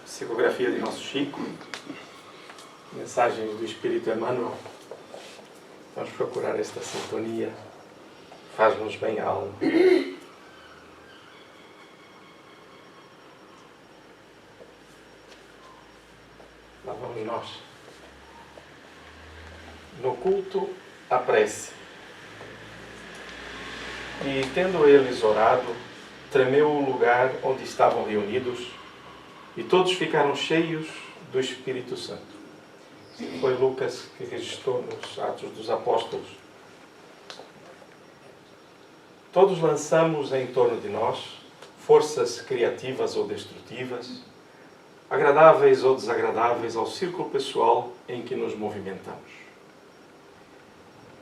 Psicografia de Nosso Chico, mensagens do Espírito Emmanuel. Vamos procurar esta sintonia, faz-nos bem a alma. Lá vamos nós. No culto, a prece. E tendo eles orado, tremeu o lugar onde estavam reunidos, e todos ficaram cheios do Espírito Santo. Foi Lucas que registrou nos Atos dos Apóstolos. Todos lançamos em torno de nós forças criativas ou destrutivas, agradáveis ou desagradáveis ao círculo pessoal em que nos movimentamos.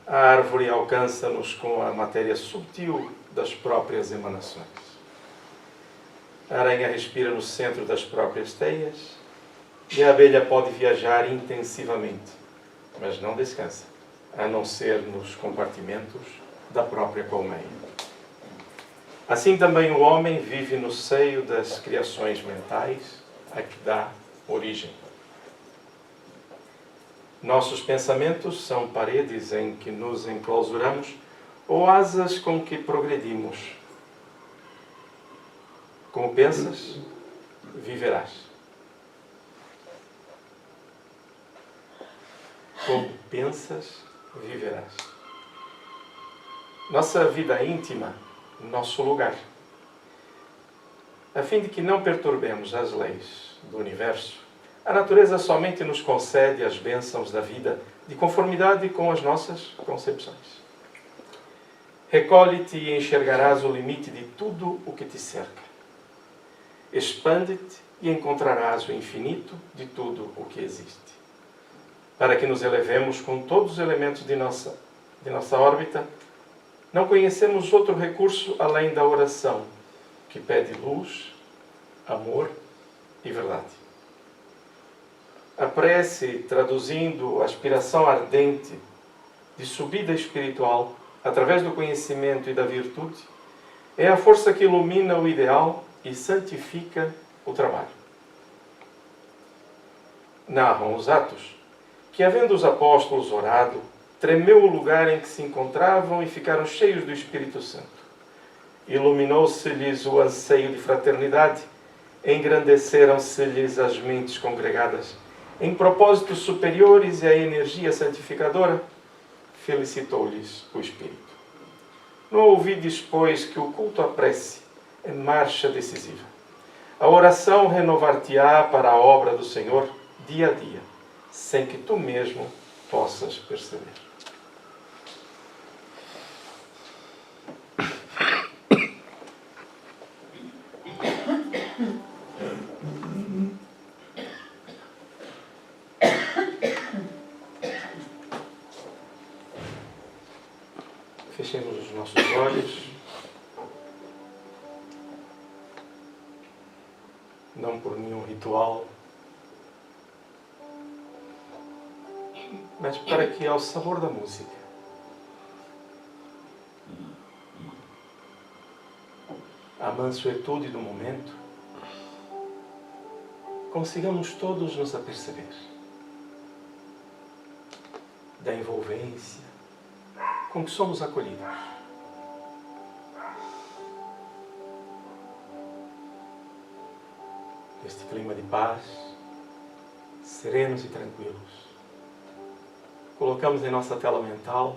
A árvore alcança-nos com a matéria subtil das próprias emanações. A aranha respira no centro das próprias teias e a abelha pode viajar intensivamente, mas não descansa, a não ser nos compartimentos da própria colmeia. Assim também o homem vive no seio das criações mentais a que dá origem. Nossos pensamentos são paredes em que nos enclausuramos ou asas com que progredimos. Como pensas, viverás. Como pensas, viverás. Nossa vida íntima, nosso lugar. A fim de que não perturbemos as leis do universo, a natureza somente nos concede as bênçãos da vida de conformidade com as nossas concepções. Recolhe-te e enxergarás o limite de tudo o que te cerca. Expande-te e encontrarás o infinito de tudo o que existe. Para que nos elevemos com todos os elementos de nossa órbita, não conhecemos outro recurso além da oração, que pede luz, amor e verdade. A prece, traduzindo a aspiração ardente de subida espiritual através do conhecimento e da virtude, é a força que ilumina o ideal e santifica o trabalho. Narram os Atos que, havendo os apóstolos orado, tremeu o lugar em que se encontravam e ficaram cheios do Espírito Santo. Iluminou-se-lhes o anseio de fraternidade, engrandeceram-se-lhes as mentes congregadas, em propósitos superiores e a energia santificadora, felicitou-lhes o Espírito. Não ouvides, pois, que o culto à prece é marcha decisiva. A oração renovar-te-á para a obra do Senhor dia a dia, sem que tu mesmo possas perceber. Fechemos os nossos olhos. Não por nenhum ritual, mas para que, ao sabor da música, a mansuetude do momento, consigamos todos nos aperceber da envolvência com que somos acolhidos. Este clima de paz, serenos e tranquilos. Colocamos em nossa tela mental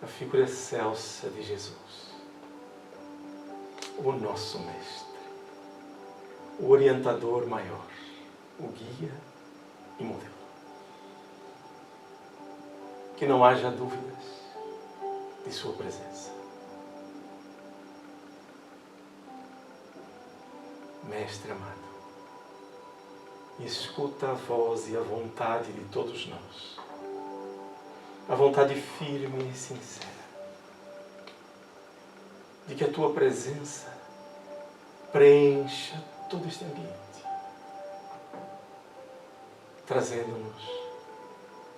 a figura excelsa de Jesus, o nosso Mestre, o orientador maior, o guia e modelo. Que não haja dúvidas de sua presença. Mestre amado, escuta a voz e a vontade de todos nós. A vontade firme e sincera de que a tua presença preencha todo este ambiente, trazendo-nos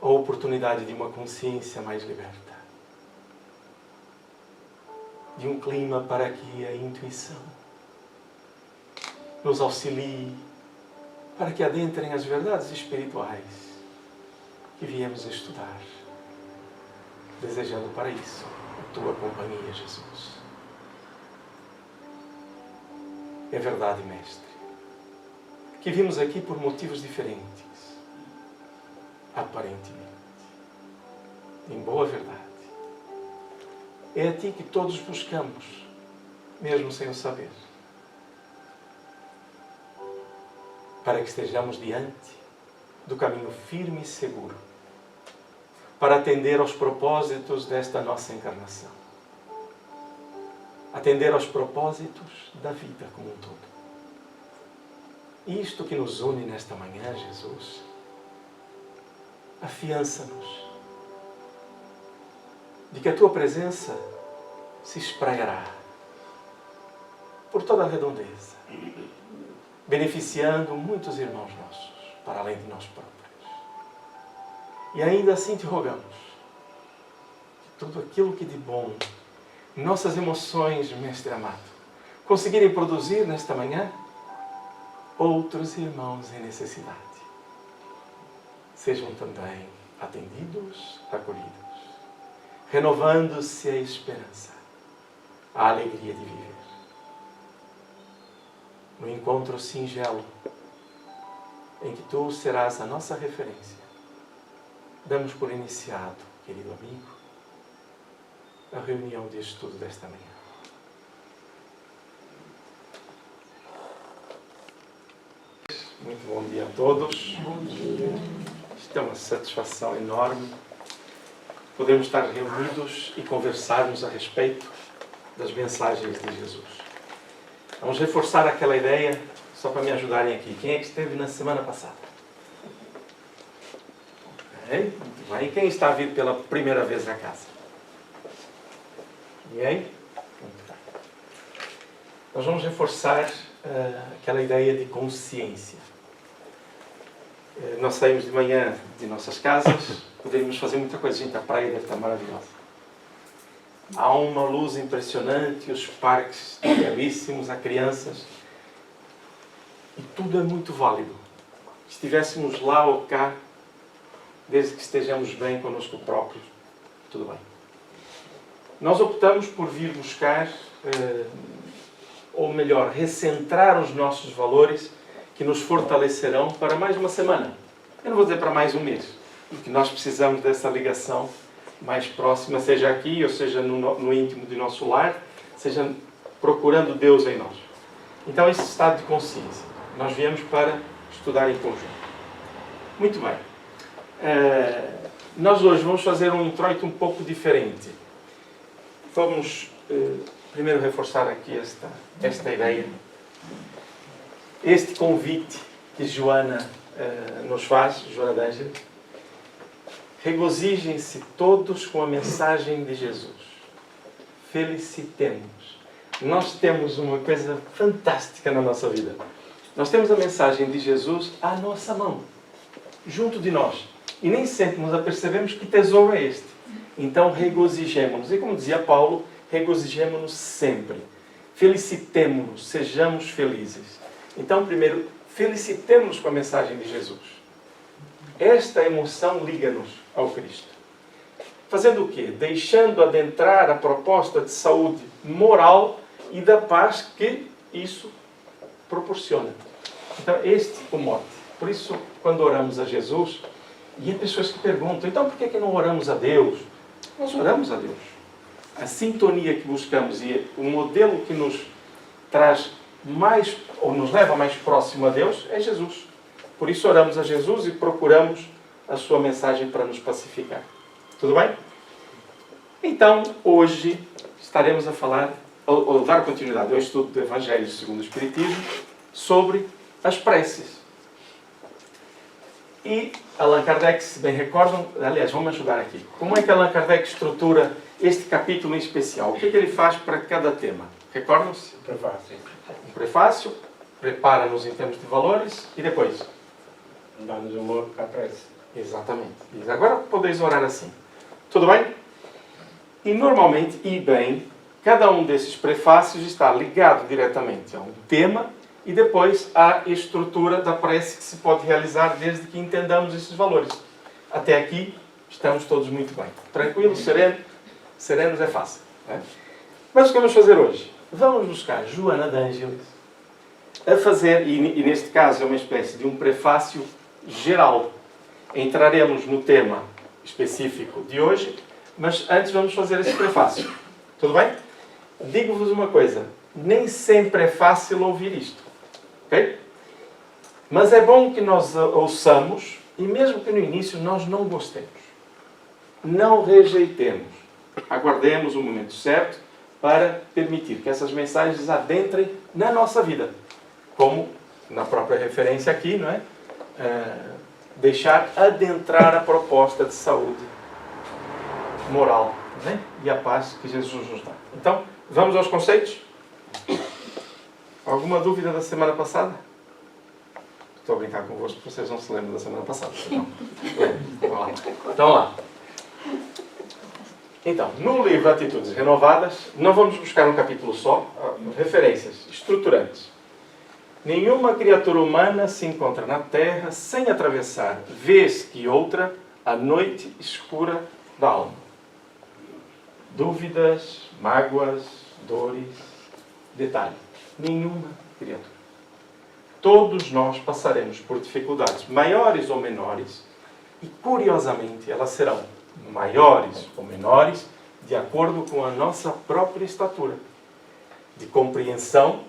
a oportunidade de uma consciência mais liberta, de um clima para que a intuição nos auxilie para que adentrem as verdades espirituais que viemos estudar, desejando para isso a tua companhia, Jesus. É verdade, Mestre, que vimos aqui por motivos diferentes, aparentemente, em boa verdade. É a Ti que todos buscamos, mesmo sem o saber, para que estejamos diante do caminho firme e seguro, para atender aos propósitos desta nossa encarnação, atender aos propósitos da vida como um todo. Isto que nos une nesta manhã, Jesus, afiança-nos de que a Tua presença se espraiará por toda a redondeza, beneficiando muitos irmãos nossos, para além de nós próprios. E ainda assim te rogamos que tudo aquilo que de bom nossas emoções, Mestre amado, conseguirem produzir nesta manhã, outros irmãos em necessidade sejam também atendidos, acolhidos, renovando-se a esperança, a alegria de viver. No encontro singelo, em que Tu serás a nossa referência, damos por iniciado, querido amigo, a reunião de estudo desta manhã. Muito bom dia a todos. Bom dia. Isto é uma satisfação enorme podermos estar reunidos e conversarmos a respeito das mensagens de Jesus. Vamos reforçar aquela ideia, só para me ajudarem aqui. Quem é que esteve na semana passada? Ok, muito bem. E quem está a vir pela primeira vez à casa? Ninguém? Muito bem. Nós vamos reforçar aquela ideia de consciência. Nós saímos de manhã de nossas casas, poderíamos fazer muita coisa. Gente, a praia deve estar maravilhosa. Há uma luz impressionante, os parques belíssimos, há crianças. E tudo é muito válido. Se estivéssemos lá ou cá, desde que estejamos bem connosco próprios, tudo bem. Nós optamos por vir buscar, ou melhor, recentrar os nossos valores que nos fortalecerão para mais uma semana. Eu não vou dizer para mais um mês, porque nós precisamos dessa ligação mais próxima, seja aqui, ou seja no íntimo de nosso lar, seja procurando Deus em nós. Então, esse estado de consciência, nós viemos para estudar em conjunto. Muito bem. Nós hoje vamos fazer um introito um pouco diferente. Vamos primeiro reforçar aqui esta ideia. Este convite que Joana nos faz, Joana D'Angelo. Regozijem-se todos com a mensagem de Jesus. Felicitemos. Nós temos uma coisa fantástica na nossa vida. Nós temos a mensagem de Jesus à nossa mão, junto de nós. E nem sempre nos apercebemos que tesouro é este. Então, regozijemo-nos. E como dizia Paulo, regozijemo-nos sempre. Felicitemo-nos, sejamos felizes. Então, primeiro, felicitemo-nos com a mensagem de Jesus. Esta emoção liga-nos ao Cristo. Fazendo o quê? Deixando adentrar a proposta de saúde moral e da paz que isso proporciona. Então, este é o mote. Por isso, quando oramos a Jesus, e há pessoas que perguntam, então por que não oramos a Deus? Nós oramos a Deus. A sintonia que buscamos e o modelo que nos traz mais, ou nos leva mais próximo a Deus, é Jesus. Por isso oramos a Jesus e procuramos a sua mensagem para nos pacificar. Tudo bem? Então, hoje estaremos a falar, ou dar continuidade ao estudo do Evangelho segundo o Espiritismo, sobre as preces. E Allan Kardec, se bem recordam, aliás, vamos ajudar aqui. Como é que Allan Kardec estrutura este capítulo em especial? O que é que ele faz para cada tema? Recordam-se? Prefácio. Um prefácio, prepara-nos em termos de valores e depois? Dá-nos humor para a prece. Exatamente. Diz, agora podeis orar assim. Tudo bem? E normalmente, e bem, cada um desses prefácios está ligado diretamente a um tema e depois a estrutura da prece que se pode realizar desde que entendamos esses valores. Até aqui estamos todos muito bem. Tranquilos, serenos é fácil. Né? Mas o que vamos fazer hoje? Vamos buscar Joana de Ângelis a fazer, e neste caso é uma espécie de um prefácio geral. Entraremos no tema específico de hoje, mas antes vamos fazer esse prefácio. Tudo bem? Digo-vos uma coisa, nem sempre é fácil ouvir isto. Ok? Mas é bom que nós ouçamos, e mesmo que no início nós não gostemos. Não rejeitemos. Aguardemos o momento certo para permitir que essas mensagens adentrem na nossa vida. Como na própria referência aqui, não é? Deixar adentrar a proposta de saúde moral, né? E a paz que Jesus nos dá. Então, vamos aos conceitos? Alguma dúvida da semana passada? Estou a brincar convosco, porque vocês não se lembram da semana passada. Vamos lá. Então, lá. Então, no livro Atitudes Renovadas, não vamos buscar um capítulo só, referências estruturantes. Nenhuma criatura humana se encontra na Terra sem atravessar, vez que outra, a noite escura da alma. Dúvidas, mágoas, dores, detalhe. Nenhuma criatura. Todos nós passaremos por dificuldades maiores ou menores e, curiosamente, elas serão maiores ou menores de acordo com a nossa própria estatura de compreensão,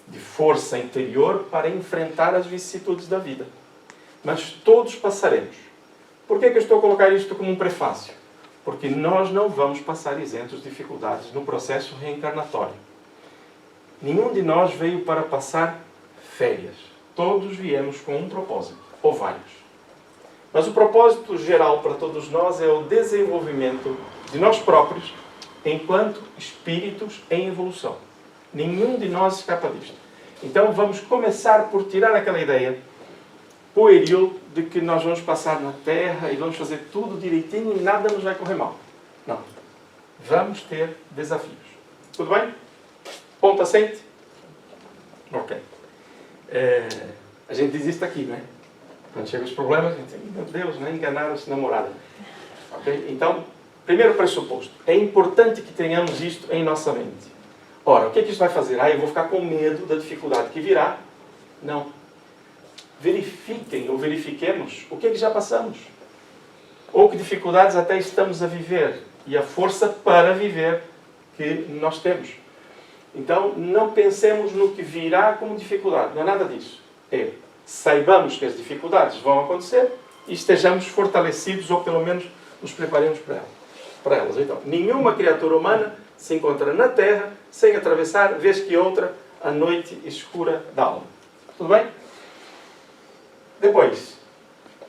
de força interior para enfrentar as vicissitudes da vida. Mas todos passaremos. Por que eu estou a colocar isto como um prefácio? Porque nós não vamos passar isentos de dificuldades no processo reencarnatório. Nenhum de nós veio para passar férias. Todos viemos com um propósito, ou vários. Mas o propósito geral para todos nós é o desenvolvimento de nós próprios enquanto espíritos em evolução. Nenhum de nós escapa disto. Então vamos começar por tirar aquela ideia pueril de que nós vamos passar na Terra e vamos fazer tudo direitinho e nada nos vai correr mal. Não. Vamos ter desafios. Tudo bem? Ponto assente? Ok. A gente diz isto aqui, não é? Quando chegam os problemas, a gente diz, meu Deus, né? Enganaram-se namorada. Ok? Então, primeiro pressuposto. É importante que tenhamos isto em nossa mente. Ora, o que é que isto vai fazer? Eu vou ficar com medo da dificuldade que virá. Não. Verifiquem ou verifiquemos o que é que já passamos. Ou que dificuldades até estamos a viver. E a força para viver que nós temos. Então, não pensemos no que virá como dificuldade. Não é nada disso. Saibamos que as dificuldades vão acontecer e estejamos fortalecidos ou pelo menos nos preparemos para elas. Então, nenhuma criatura humana se encontra na Terra sem atravessar, vez que outra, a noite escura da alma. Tudo bem? Depois,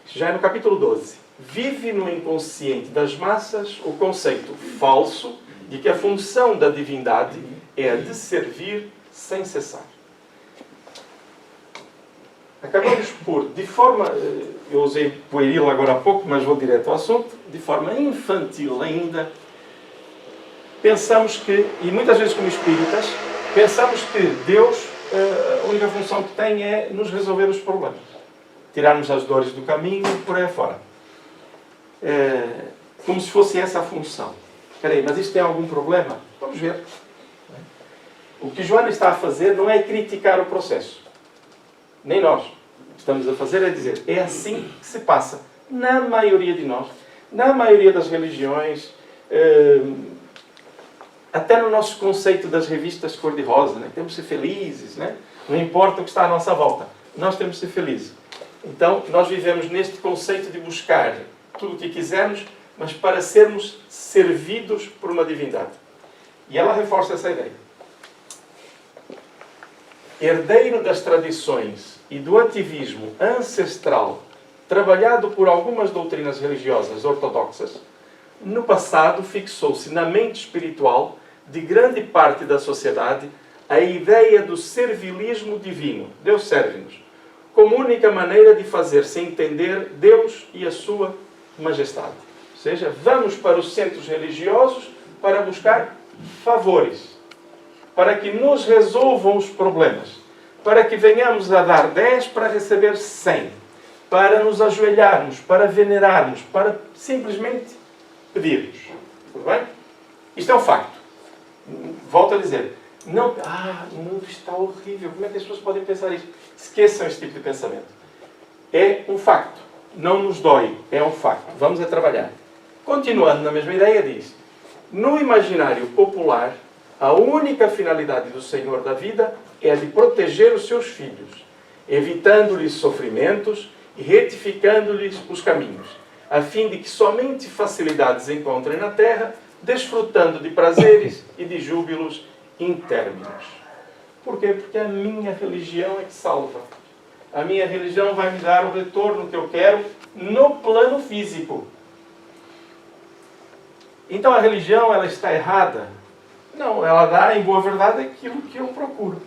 já é no capítulo 12. Vive no inconsciente das massas o conceito falso de que a função da divindade é a de servir sem cessar. Acabamos por, de forma, eu usei pueril agora há pouco, mas vou direto ao assunto, de forma infantil ainda, pensamos que, e muitas vezes como espíritas, pensamos que Deus, a única função que tem é nos resolver os problemas. Tirar-nos as dores do caminho e por aí fora. Como se fosse essa a função. Espera aí, mas isto tem algum problema? Vamos ver. O que Joana está a fazer não é criticar o processo. Nem nós. O que estamos a fazer é dizer, é assim que se passa. Na maioria de nós. Na maioria das religiões. Até no nosso conceito das revistas cor-de-rosa. Né? Temos que ser felizes. Né? Não importa o que está à nossa volta. Nós temos que ser felizes. Então, nós vivemos neste conceito de buscar tudo o que quisermos, mas para sermos servidos por uma divindade. E ela reforça essa ideia. Herdeiro das tradições e do ativismo ancestral trabalhado por algumas doutrinas religiosas ortodoxas, no passado fixou-se na mente espiritual de grande parte da sociedade a ideia do servilismo divino. Deus serve-nos. Como única maneira de fazer-se entender Deus e a sua majestade. Ou seja, vamos para os centros religiosos para buscar favores, para que nos resolvam os problemas. para que venhamos a dar 10 para receber 100, para nos ajoelharmos, para venerarmos, para simplesmente pedirmos. Tudo bem? Isto é um facto. Volto a dizer, não, o mundo está horrível, como é que as pessoas podem pensar isto? Esqueçam este tipo de pensamento. É um facto. Não nos dói, é um facto. Vamos a trabalhar. Continuando na mesma ideia, diz: no imaginário popular, a única finalidade do Senhor da vida é a de proteger os seus filhos, evitando-lhes sofrimentos e retificando-lhes os caminhos, a fim de que somente facilidades encontrem na terra, desfrutando de prazeres e de júbilos intérminos. Por quê? Porque a minha religião é que salva. A minha religião vai me dar o retorno que eu quero no plano físico. Então a religião, ela está errada? Não, ela dá, em boa verdade, aquilo que eu procuro.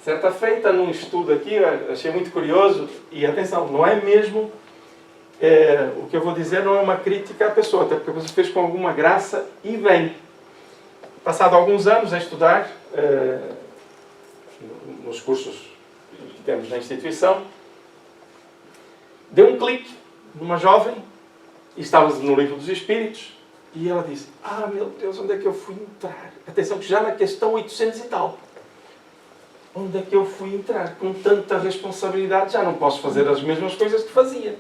Certa feita, num estudo aqui, eu achei muito curioso, e atenção, não é mesmo, o que eu vou dizer não é uma crítica à pessoa, até porque a pessoa fez com alguma graça e bem. Passado alguns anos a estudar, nos cursos que temos na instituição, deu um clique numa jovem, e estávamos no Livro dos Espíritos, e ela disse: meu Deus, onde é que eu fui entrar? Atenção que já na questão 800 e tal. Onde é que eu fui entrar? Com tanta responsabilidade, já não posso fazer as mesmas coisas que fazia.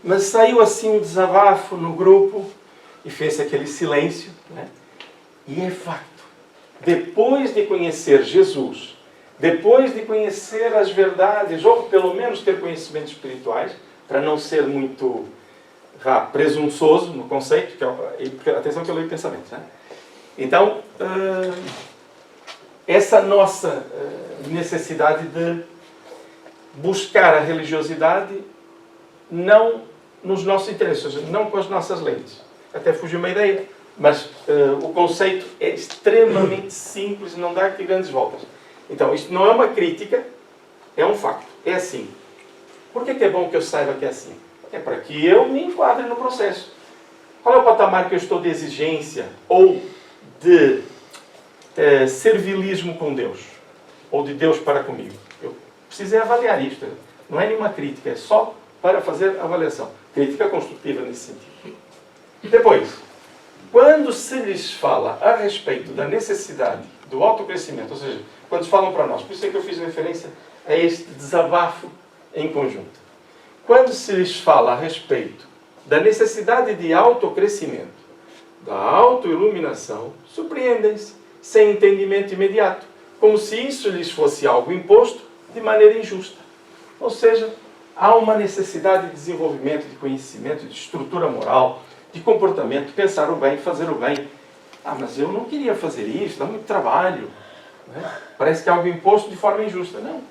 Mas saiu assim um desabafo no grupo, e fez aquele silêncio, né? E é facto. Depois de conhecer Jesus, depois de conhecer as verdades, ou pelo menos ter conhecimentos espirituais, para não ser muito presunçoso no conceito, porque atenção que eu leio pensamentos, né? Então, essa nossa necessidade de buscar a religiosidade não nos nossos interesses, ou seja, não com as nossas lentes. Até fugiu uma ideia, mas o conceito é extremamente simples, não dá aqui grandes voltas. Então, isto não é uma crítica, é um facto. É assim. Por que é bom que eu saiba que é assim? É para que eu me enquadre no processo. Qual é o patamar que eu estou de exigência ou de servilismo com Deus? Ou de Deus para comigo? Eu precisei avaliar isto. Não é nenhuma crítica, é só para fazer avaliação. Crítica construtiva nesse sentido. Depois, quando se lhes fala a respeito da necessidade do autocrescimento, ou seja, quando falam para nós, por isso é que eu fiz referência a este desabafo em conjunto. Quando se lhes fala a respeito da necessidade de autocrescimento, da autoiluminação, surpreendem-se, sem entendimento imediato, como se isso lhes fosse algo imposto de maneira injusta. Ou seja, há uma necessidade de desenvolvimento, de conhecimento, de estrutura moral, de comportamento, pensar o bem, fazer o bem. Mas eu não queria fazer isso, dá muito trabalho. Né? Parece que é algo imposto de forma injusta. Não.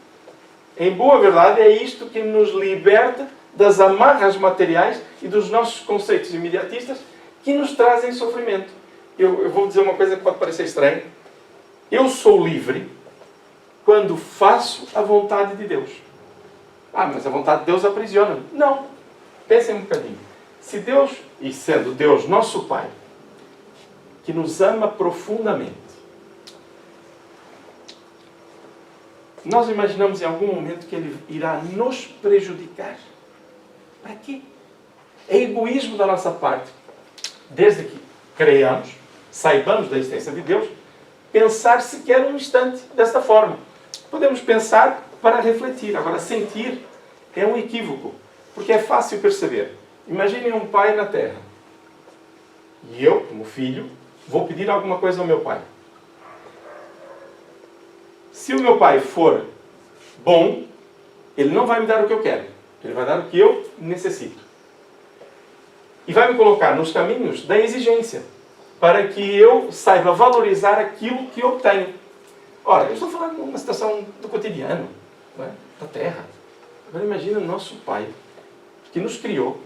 Em boa verdade, é isto que nos liberta das amarras materiais e dos nossos conceitos imediatistas que nos trazem sofrimento. Eu vou dizer uma coisa que pode parecer estranha. Eu sou livre quando faço a vontade de Deus. Mas a vontade de Deus aprisiona-me. Não. Pensem um bocadinho. Se Deus, e sendo Deus nosso Pai, que nos ama profundamente, nós imaginamos em algum momento que Ele irá nos prejudicar? Para quê? É egoísmo da nossa parte. Desde que creiamos, saibamos da existência de Deus, pensar sequer um instante desta forma. Podemos pensar para refletir. Agora, sentir é um equívoco, porque é fácil perceber. Imaginem um pai na terra. E eu, como filho, vou pedir alguma coisa ao meu pai. Se o meu pai for bom, ele não vai me dar o que eu quero. Ele vai dar o que eu necessito. E vai me colocar nos caminhos da exigência, para que eu saiba valorizar aquilo que eu tenho. Ora, eu estou falando de uma situação do cotidiano, não é? Da terra. Agora imagina o nosso Pai, que nos criou,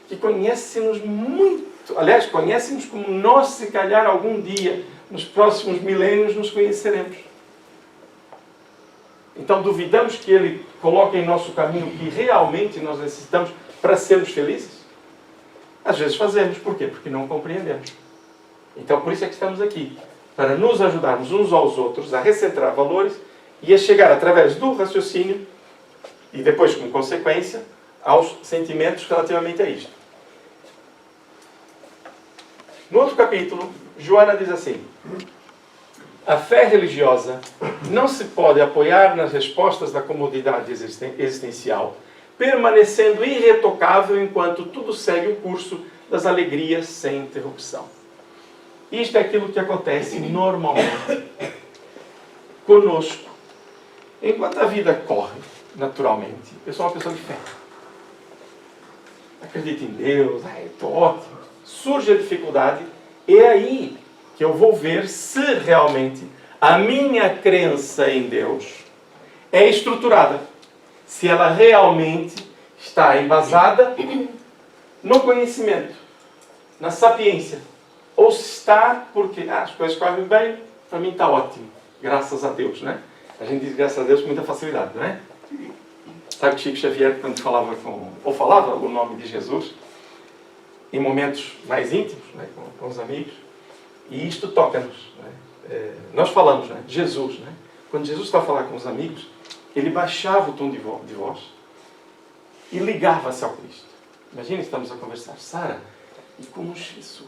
que conhece-nos muito, aliás, conhece-nos como nós, se calhar, algum dia, nos próximos milénios, nos conheceremos. Então duvidamos que Ele coloque em nosso caminho o que realmente nós necessitamos para sermos felizes? Às vezes fazemos. Por quê? Porque não compreendemos. Então por isso é que estamos aqui. Para nos ajudarmos uns aos outros a recentrar valores e a chegar através do raciocínio e depois, como consequência, aos sentimentos relativamente a isto. No outro capítulo, Joana diz assim: a fé religiosa não se pode apoiar nas respostas da comodidade existencial, permanecendo irretocável enquanto tudo segue o curso das alegrias sem interrupção. Isto é aquilo que acontece normalmente conosco. Enquanto a vida corre naturalmente, eu sou uma pessoa de fé. Acredito em Deus, estou ótimo. Surge a dificuldade, é aí que eu vou ver se realmente a minha crença em Deus é estruturada. Se ela realmente está embasada no conhecimento, na sapiência. Ou se está porque as coisas correm bem, para mim está ótimo. Graças a Deus, né? A gente diz graças a Deus com muita facilidade, não é? Sabe que Chico Xavier, quando falava o nome de Jesus, em momentos mais íntimos, né, com os amigos, e isto toca-nos. Né? Nós falamos, né, de Jesus. Né? Quando Jesus está a falar com os amigos, ele baixava o tom de voz e ligava-se ao Cristo. Imagina, estamos a conversar. Sara, e como Jesus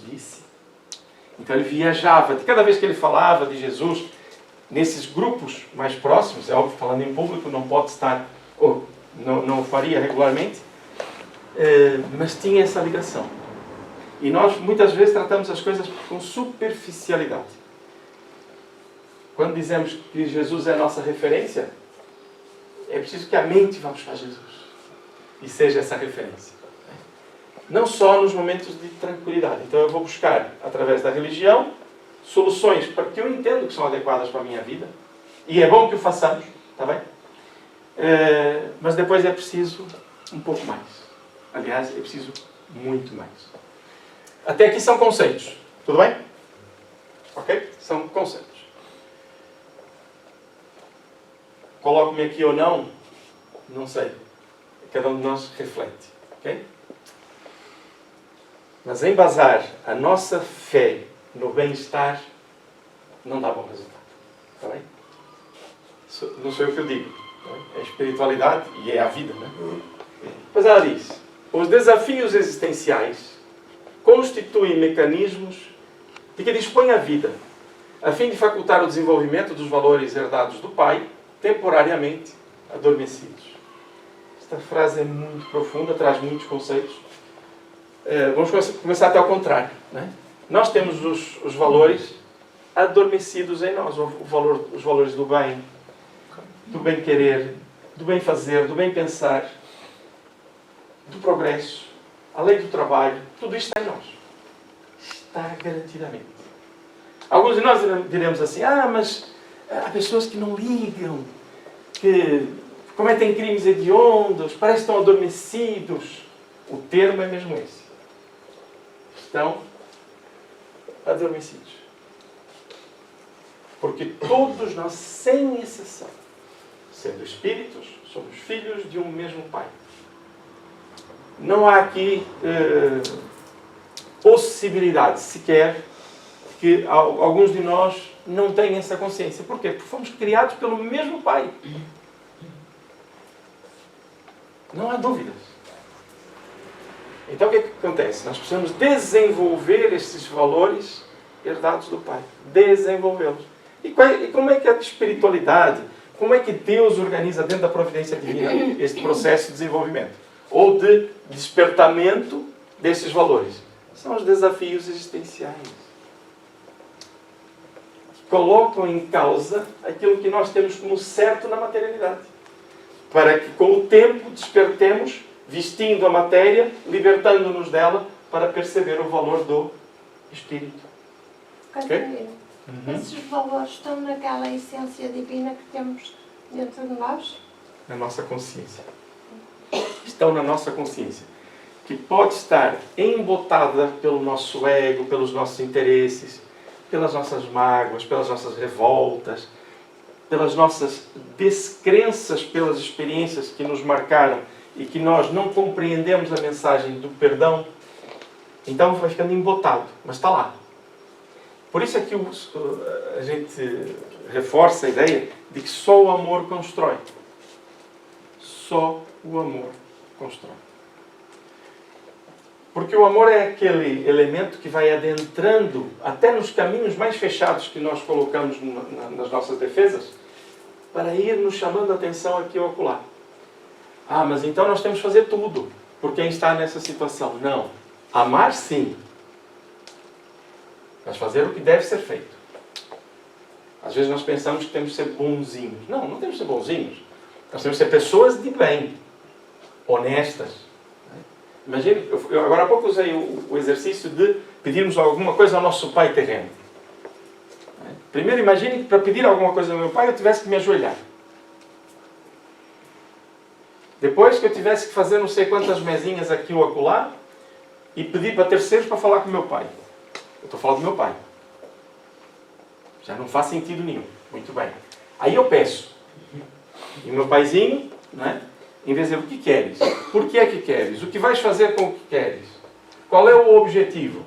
disse. Então ele viajava. De cada vez que ele falava de Jesus, nesses grupos mais próximos, é óbvio, falando em público, não pode estar, ou não o faria regularmente, mas tinha essa ligação. E nós muitas vezes tratamos as coisas com superficialidade. Quando dizemos que Jesus é a nossa referência, é preciso que a mente vá buscar Jesus e seja essa referência. Não só nos momentos de tranquilidade. Então eu vou buscar, através da religião, soluções que eu entendo que são adequadas para a minha vida. E é bom que o façamos, está bem? Mas depois é preciso um pouco mais. Aliás, é preciso muito mais. Até aqui são conceitos. Tudo bem? Ok? São conceitos. Coloco-me aqui ou não, não sei. Cada um de nós reflete. Ok? Mas embasar a nossa fé no bem-estar não dá bom resultado. Está bem? Não sou eu que eu digo. É a espiritualidade e é a vida. Né? Pois ela diz: os desafios existenciais constituem mecanismos de que dispõe a vida, a fim de facultar o desenvolvimento dos valores herdados do Pai, temporariamente adormecidos. Esta frase é muito profunda, traz muitos conceitos. Vamos começar até ao contrário. Né? Nós temos os valores adormecidos em nós, os valores do bem querer, do bem fazer, do bem pensar, do progresso, a lei do trabalho, tudo isto está em nós. Está garantidamente. Alguns de nós diremos assim: mas há pessoas que não ligam, que cometem crimes hediondos, parecem que estão adormecidos. O termo é mesmo esse. Estão adormecidos. Porque todos nós, sem exceção, sendo espíritos, somos filhos de um mesmo Pai. Não há aqui possibilidade sequer que alguns de nós não tenham essa consciência. Porquê? Porque fomos criados pelo mesmo Pai. Não há dúvidas. Então o que é que acontece? Nós precisamos desenvolver esses valores herdados do Pai. Desenvolvê-los. E como é que a espiritualidade, como é que Deus organiza dentro da providência divina este processo de desenvolvimento? Ou de despertamento desses valores? São os desafios existenciais. Que colocam em causa aquilo que nós temos como certo na materialidade. Para que com o tempo despertemos, vestindo a matéria, libertando-nos dela, para perceber o valor do Espírito. Okay? Esses valores estão naquela essência divina que temos dentro de nós? Na nossa consciência. Estão na nossa consciência. Que pode estar embotada pelo nosso ego, pelos nossos interesses, pelas nossas mágoas, pelas nossas revoltas, pelas nossas descrenças, pelas experiências que nos marcaram e que nós não compreendemos a mensagem do perdão. Então vai ficando embotado, mas está lá. Por isso é que a gente reforça a ideia de que só o amor constrói. Só o amor constrói. Porque o amor é aquele elemento que vai adentrando até nos caminhos mais fechados que nós colocamos nas nossas defesas, para ir nos chamando a atenção aqui ou acolá. Ah, mas então nós temos que fazer tudo por quem está nessa situação. Não. Amar, sim. Mas fazer o que deve ser feito. Às vezes nós pensamos que temos que ser bonzinhos. Não, não temos que ser bonzinhos. Nós temos que ser pessoas de bem. Honestas. Imagine, eu agora há pouco usei o exercício de pedirmos alguma coisa ao nosso pai terreno. Primeiro imagine que para pedir alguma coisa ao meu pai eu tivesse que me ajoelhar. Depois que eu tivesse que fazer não sei quantas mesinhas aqui ou acolá e pedir para terceiros para falar com o meu pai. Eu estou falando do meu pai. Já não faz sentido nenhum. Muito bem. Aí eu peço. E o meu paizinho, não é? Em vez de dizer, o que queres? Por que é que queres? O que vais fazer com o que queres? Qual é o objetivo?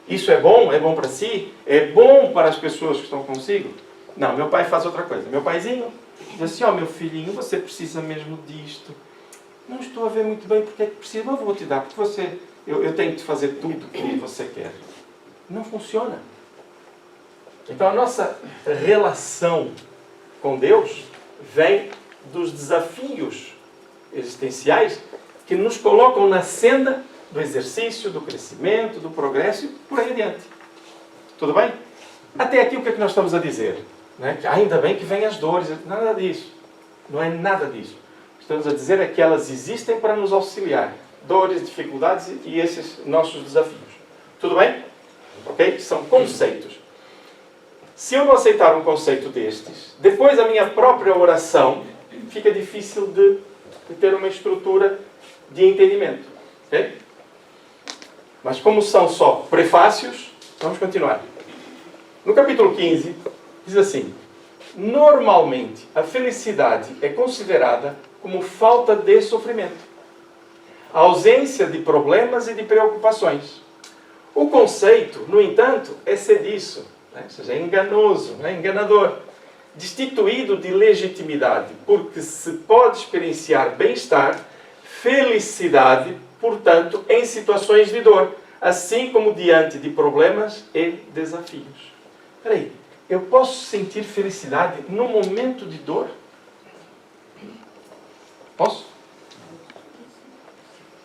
Isso é bom? É bom para si? É bom para as pessoas que estão consigo? Não, meu pai faz outra coisa. Meu paizinho diz assim, meu filhinho, você precisa mesmo disto. Não estou a ver muito bem porque é que precisa, mas vou te dar, porque eu tenho que te fazer tudo o que você quer. Não funciona. Então a nossa relação com Deus vem dos desafios existenciais que nos colocam na senda do exercício, do crescimento, do progresso e por aí adiante. Tudo bem? Até aqui o que é que nós estamos a dizer? Né? Que ainda bem que vêm as dores. Nada disso. Não é nada disso. O que estamos a dizer é que elas existem para nos auxiliar. Dores, dificuldades e esses nossos desafios. Tudo bem? Ok? São conceitos. Se eu não aceitar um conceito destes, depois a minha própria oração fica difícil de ter uma estrutura de entendimento. Okay? Mas como são só prefácios, vamos continuar. No capítulo 15, diz assim: normalmente a felicidade é considerada como falta de sofrimento, a ausência de problemas e de preocupações. O conceito, no entanto, é sediço, né? Ou seja, é enganoso, né? Enganador. Destituído de legitimidade, porque se pode experienciar bem-estar, felicidade, portanto, em situações de dor, assim como diante de problemas e desafios. Espera aí, eu posso sentir felicidade no momento de dor? Posso?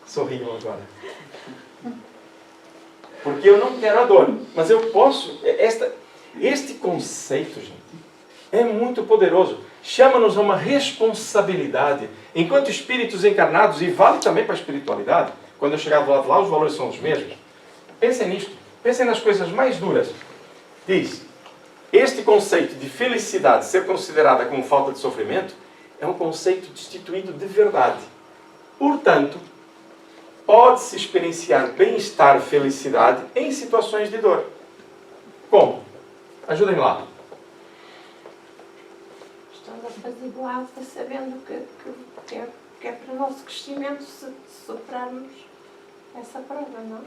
Sorriam agora. Porque eu não quero a dor, mas eu posso. Este conceito, gente, é muito poderoso. Chama-nos a uma responsabilidade. Enquanto espíritos encarnados, e vale também para a espiritualidade, quando eu chegar do lado de lá, os valores são os mesmos. Pensem nisto. Pensem nas coisas mais duras. Diz, este conceito de felicidade ser considerada como falta de sofrimento é um conceito destituído de verdade. Portanto, pode-se experienciar bem-estar, felicidade em situações de dor. Como? Ajudem lá. Apaziguado, sabendo que é para o nosso crescimento se superarmos essa prova, não?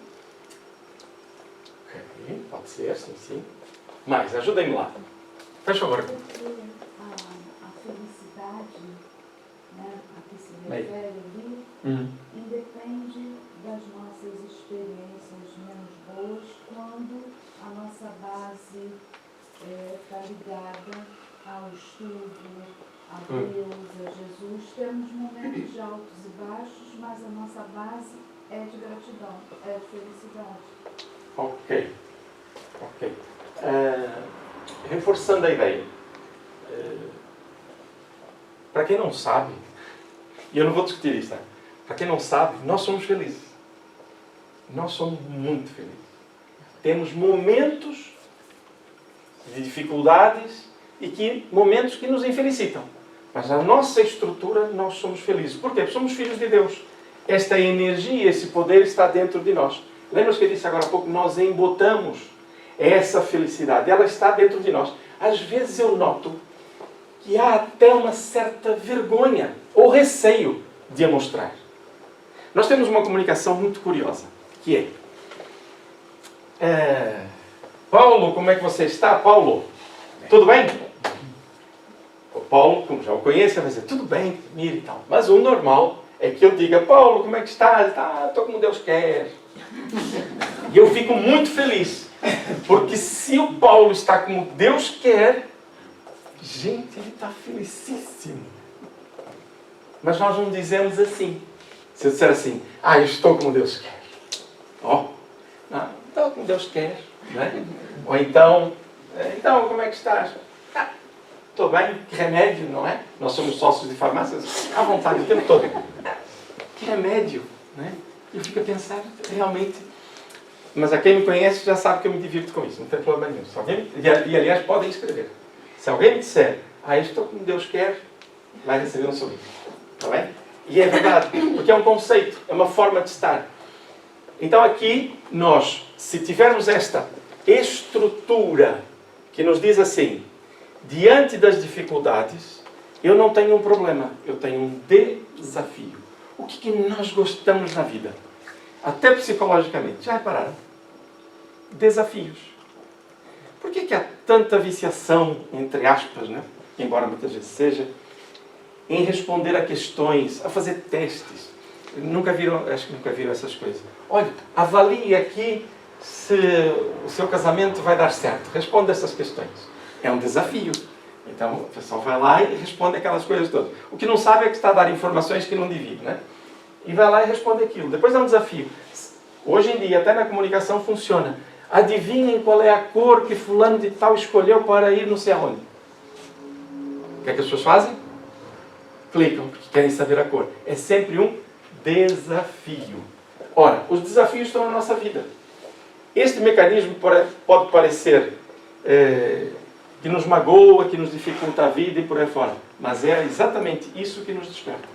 Ok, pode ser, sim. Mais, ajudem-me lá. Faz favor. A felicidade, né, a que se refere ali, independe das nossas experiências menos boas quando a nossa base está ligada ao estudo, a Deus, a Jesus. Temos momentos de altos e baixos, mas a nossa base é de gratidão, é de felicidade. Ok. Reforçando a ideia. Para quem não sabe, e eu não vou discutir isso, tá? Para quem não sabe, nós somos felizes. Nós somos muito felizes. Temos momentos de dificuldades e momentos que nos infelicitam. Mas a nossa estrutura, nós somos felizes. Por quê? Porque somos filhos de Deus. Esta energia, esse poder está dentro de nós. Lembra que eu disse agora há pouco? Nós embotamos essa felicidade. Ela está dentro de nós. Às vezes eu noto que há até uma certa vergonha ou receio de a mostrar. Nós temos uma comunicação muito curiosa, que Paulo, como é que você está, Paulo? Tudo bem? O Paulo, como já o conhece, vai dizer, tudo bem, mira e tal. Mas o normal é que eu diga, Paulo, como é que estás? Ah, estou como Deus quer. E eu fico muito feliz. Porque se o Paulo está como Deus quer, gente, ele está felicíssimo. Mas nós não dizemos assim. Se eu disser assim, eu estou como Deus quer. Não, estou como Deus quer. Não é? Ou então, como é que estás? Estou bem, que remédio, não é? Nós somos sócios de farmácias, à vontade o tempo todo. Que remédio, não é? Eu fico a pensar, realmente. Mas a quem me conhece já sabe que eu me divirto com isso, não tem problema nenhum. Se alguém, e aliás, podem escrever. Se alguém me disser, estou como Deus quer, vai receber um sorriso. Está bem? E é verdade, porque é um conceito, é uma forma de estar. Então aqui, nós, se tivermos esta estrutura que nos diz assim, diante das dificuldades, eu não tenho um problema, eu tenho um desafio. O que nós gostamos na vida? Até psicologicamente. Já repararam? Desafios. Por que há tanta viciação, entre aspas, né? Embora muitas vezes seja, em responder a questões, a fazer testes? Acho que nunca viram essas coisas. Olha, avalie aqui se o seu casamento vai dar certo. Responda essas questões. É um desafio. Então, o pessoal vai lá e responde aquelas coisas todas. O que não sabe é que está a dar informações que não devia, né? E vai lá e responde aquilo. Depois é um desafio. Hoje em dia, até na comunicação funciona. Adivinhem qual é a cor que fulano de tal escolheu para ir não sei aonde. O que é que as pessoas fazem? Clicam, porque querem saber a cor. É sempre um desafio. Ora, os desafios estão na nossa vida. Este mecanismo pode parecer que nos magoa, que nos dificulta a vida e por aí fora. Mas é exatamente isso que nos desperta.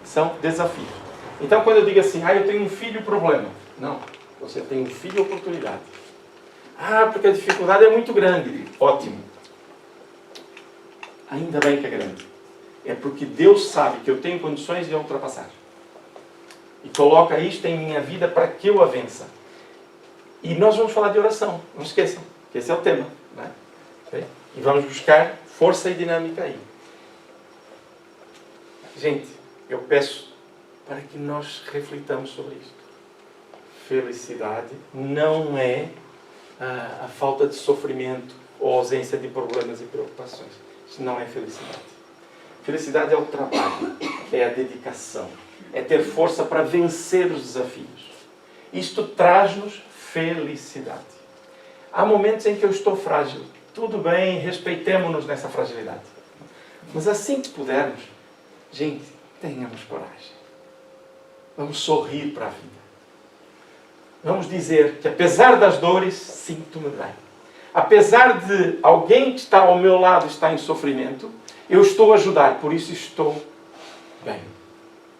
São desafios. Então, quando eu digo assim, eu tenho um filho problema. Não, você tem um filho oportunidade. Porque a dificuldade é muito grande. Ótimo. Ainda bem que é grande. É porque Deus sabe que eu tenho condições de ultrapassar. E coloca isto em minha vida para que eu a vença. E nós vamos falar de oração. Não esqueçam, que esse é o tema. Não é? Okay? E vamos buscar força e dinâmica aí. Gente, eu peço para que nós reflitamos sobre isto. Felicidade não é a falta de sofrimento ou ausência de problemas e preocupações. Isso não é felicidade. Felicidade é o trabalho, é a dedicação, é ter força para vencer os desafios. Isto traz-nos felicidade. Há momentos em que eu estou frágil. Tudo bem, respeitemo-nos nessa fragilidade. Mas assim que pudermos, gente, tenhamos coragem. Vamos sorrir para a vida. Vamos dizer que apesar das dores, sinto-me bem. Apesar de alguém que está ao meu lado estar em sofrimento, eu estou a ajudar, por isso estou bem.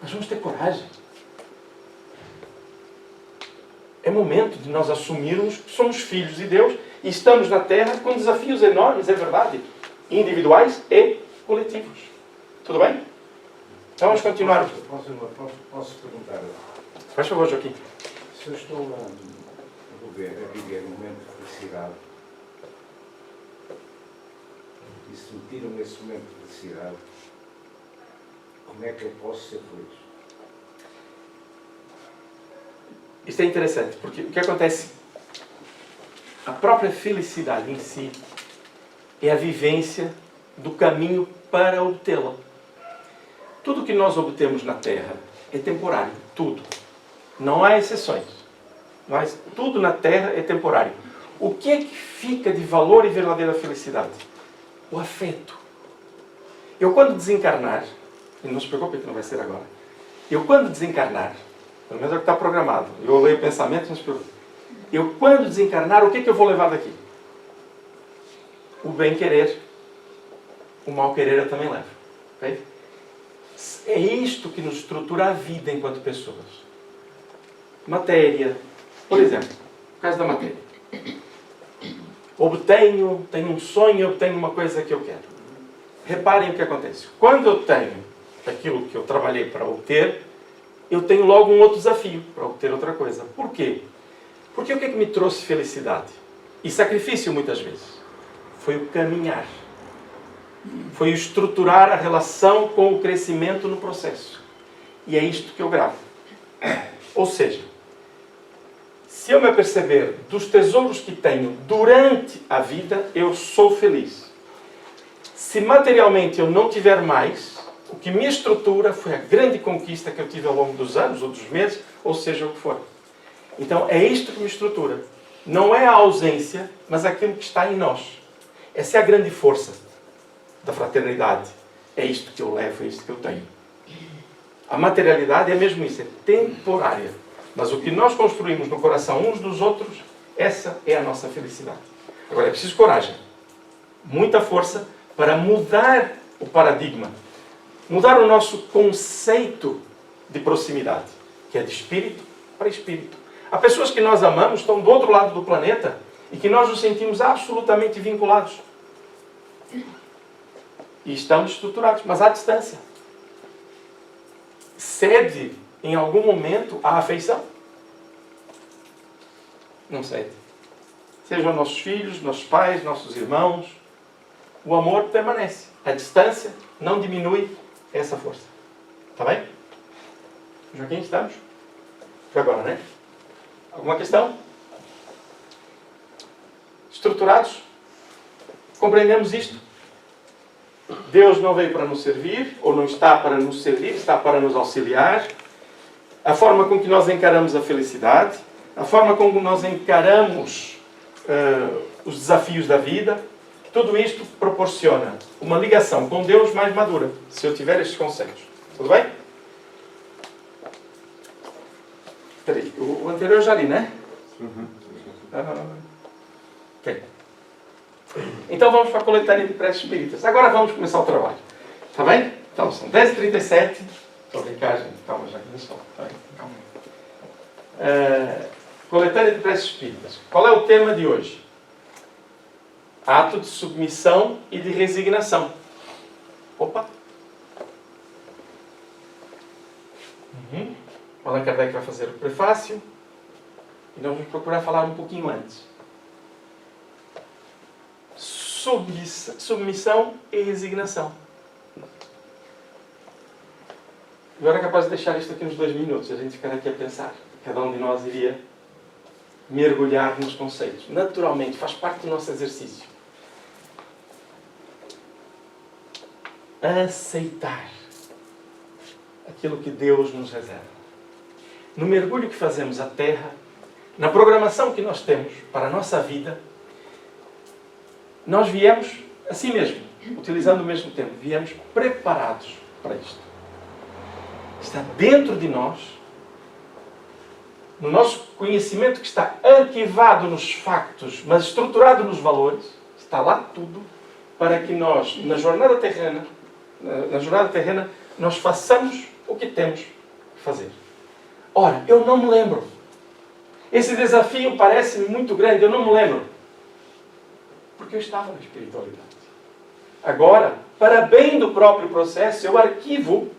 Mas vamos ter coragem. É momento de nós assumirmos que somos filhos de Deus e estamos na Terra com desafios enormes, é verdade, individuais e coletivos. Tudo bem? Então vamos continuar. Posso perguntar? Faz favor, Joaquim. Se eu estou a viver um momento de felicidade, e se me tiram esse momento de felicidade, como é que eu posso ser feliz? Isto é interessante, porque o que acontece? A própria felicidade em si é a vivência do caminho para obtê-la. Tudo que nós obtemos na Terra é temporário. Tudo. Não há exceções. Mas tudo na Terra é temporário. O que é que fica de valor e verdadeira felicidade? O afeto. Eu quando desencarnar, e não se preocupe que não vai ser agora, eu quando desencarnar, pelo menos é o que está programado, eu leio pensamentos, não se preocupe. Eu quando desencarnar, o que é que eu vou levar daqui? O bem-querer. O mal-querer eu também levo. Okay? É isto que nos estrutura a vida enquanto pessoas. Matéria. Por exemplo, no caso da matéria. Tenho um sonho, obtenho uma coisa que eu quero. Reparem o que acontece. Quando eu tenho aquilo que eu trabalhei para obter, eu tenho logo um outro desafio para obter outra coisa. Por quê? Porque o que é que me trouxe felicidade? E sacrifício muitas vezes. Foi o caminhar. Foi estruturar a relação com o crescimento no processo. E é isto que eu gravo. Ou seja, se eu me aperceber dos tesouros que tenho durante a vida, eu sou feliz. Se materialmente eu não tiver mais, o que me estrutura foi a grande conquista que eu tive ao longo dos anos, ou dos meses, ou seja o que for. Então é isto que me estrutura. Não é a ausência, mas aquilo que está em nós. Essa é a grande força da fraternidade. É isto que eu levo, é isto que eu tenho. A materialidade é mesmo isso, é temporária. Mas o que nós construímos no coração uns dos outros, essa é a nossa felicidade. Agora é preciso coragem. Muita força para mudar o paradigma. Mudar o nosso conceito de proximidade, que é de espírito para espírito. Há pessoas que nós amamos, estão do outro lado do planeta, e que nós nos sentimos absolutamente vinculados. E estamos estruturados, mas à distância. Cede, em algum momento, a afeição? Não cede. Sejam nossos filhos, nossos pais, nossos irmãos. O amor permanece. A distância não diminui essa força. Está bem? Joaquim, estamos? Foi agora, né? Alguma questão? Estruturados? Compreendemos isto? Deus não veio para nos servir, ou não está para nos servir, está para nos auxiliar. A forma com que nós encaramos a felicidade, a forma como nós encaramos os desafios da vida, tudo isto proporciona uma ligação com Deus mais madura, se eu tiver estes conceitos. Tudo bem? Espera aí, o anterior eu já li, né? Ok. Então vamos para a coletânea de preces espíritas. Agora vamos começar o trabalho. Está bem? Então são 10h37. Estou a brincar, gente. Calma, já começou. Está bem? Calma. Coletânea de preces espíritas. Qual é o tema de hoje? Ato de submissão e de resignação. Opa! Allan Kardec vai fazer o prefácio. E nós vamos procurar falar um pouquinho antes. Submissão e resignação. Eu era capaz de deixar isto aqui uns 2 minutos. A gente ficar aqui a pensar. Cada um de nós iria mergulhar nos conceitos. Naturalmente, faz parte do nosso exercício. Aceitar aquilo que Deus nos reserva. No mergulho que fazemos à Terra, na programação que nós temos para a nossa vida, nós viemos assim mesmo, utilizando o mesmo tempo, viemos preparados para isto. Está dentro de nós, no nosso conhecimento que está arquivado nos factos, mas estruturado nos valores, está lá tudo, para que nós, na jornada terrena, nós façamos o que temos que fazer. Ora, eu não me lembro. Esse desafio parece-me muito grande, eu não me lembro. Porque eu estava na espiritualidade. Agora, para bem do próprio processo, eu arquivo,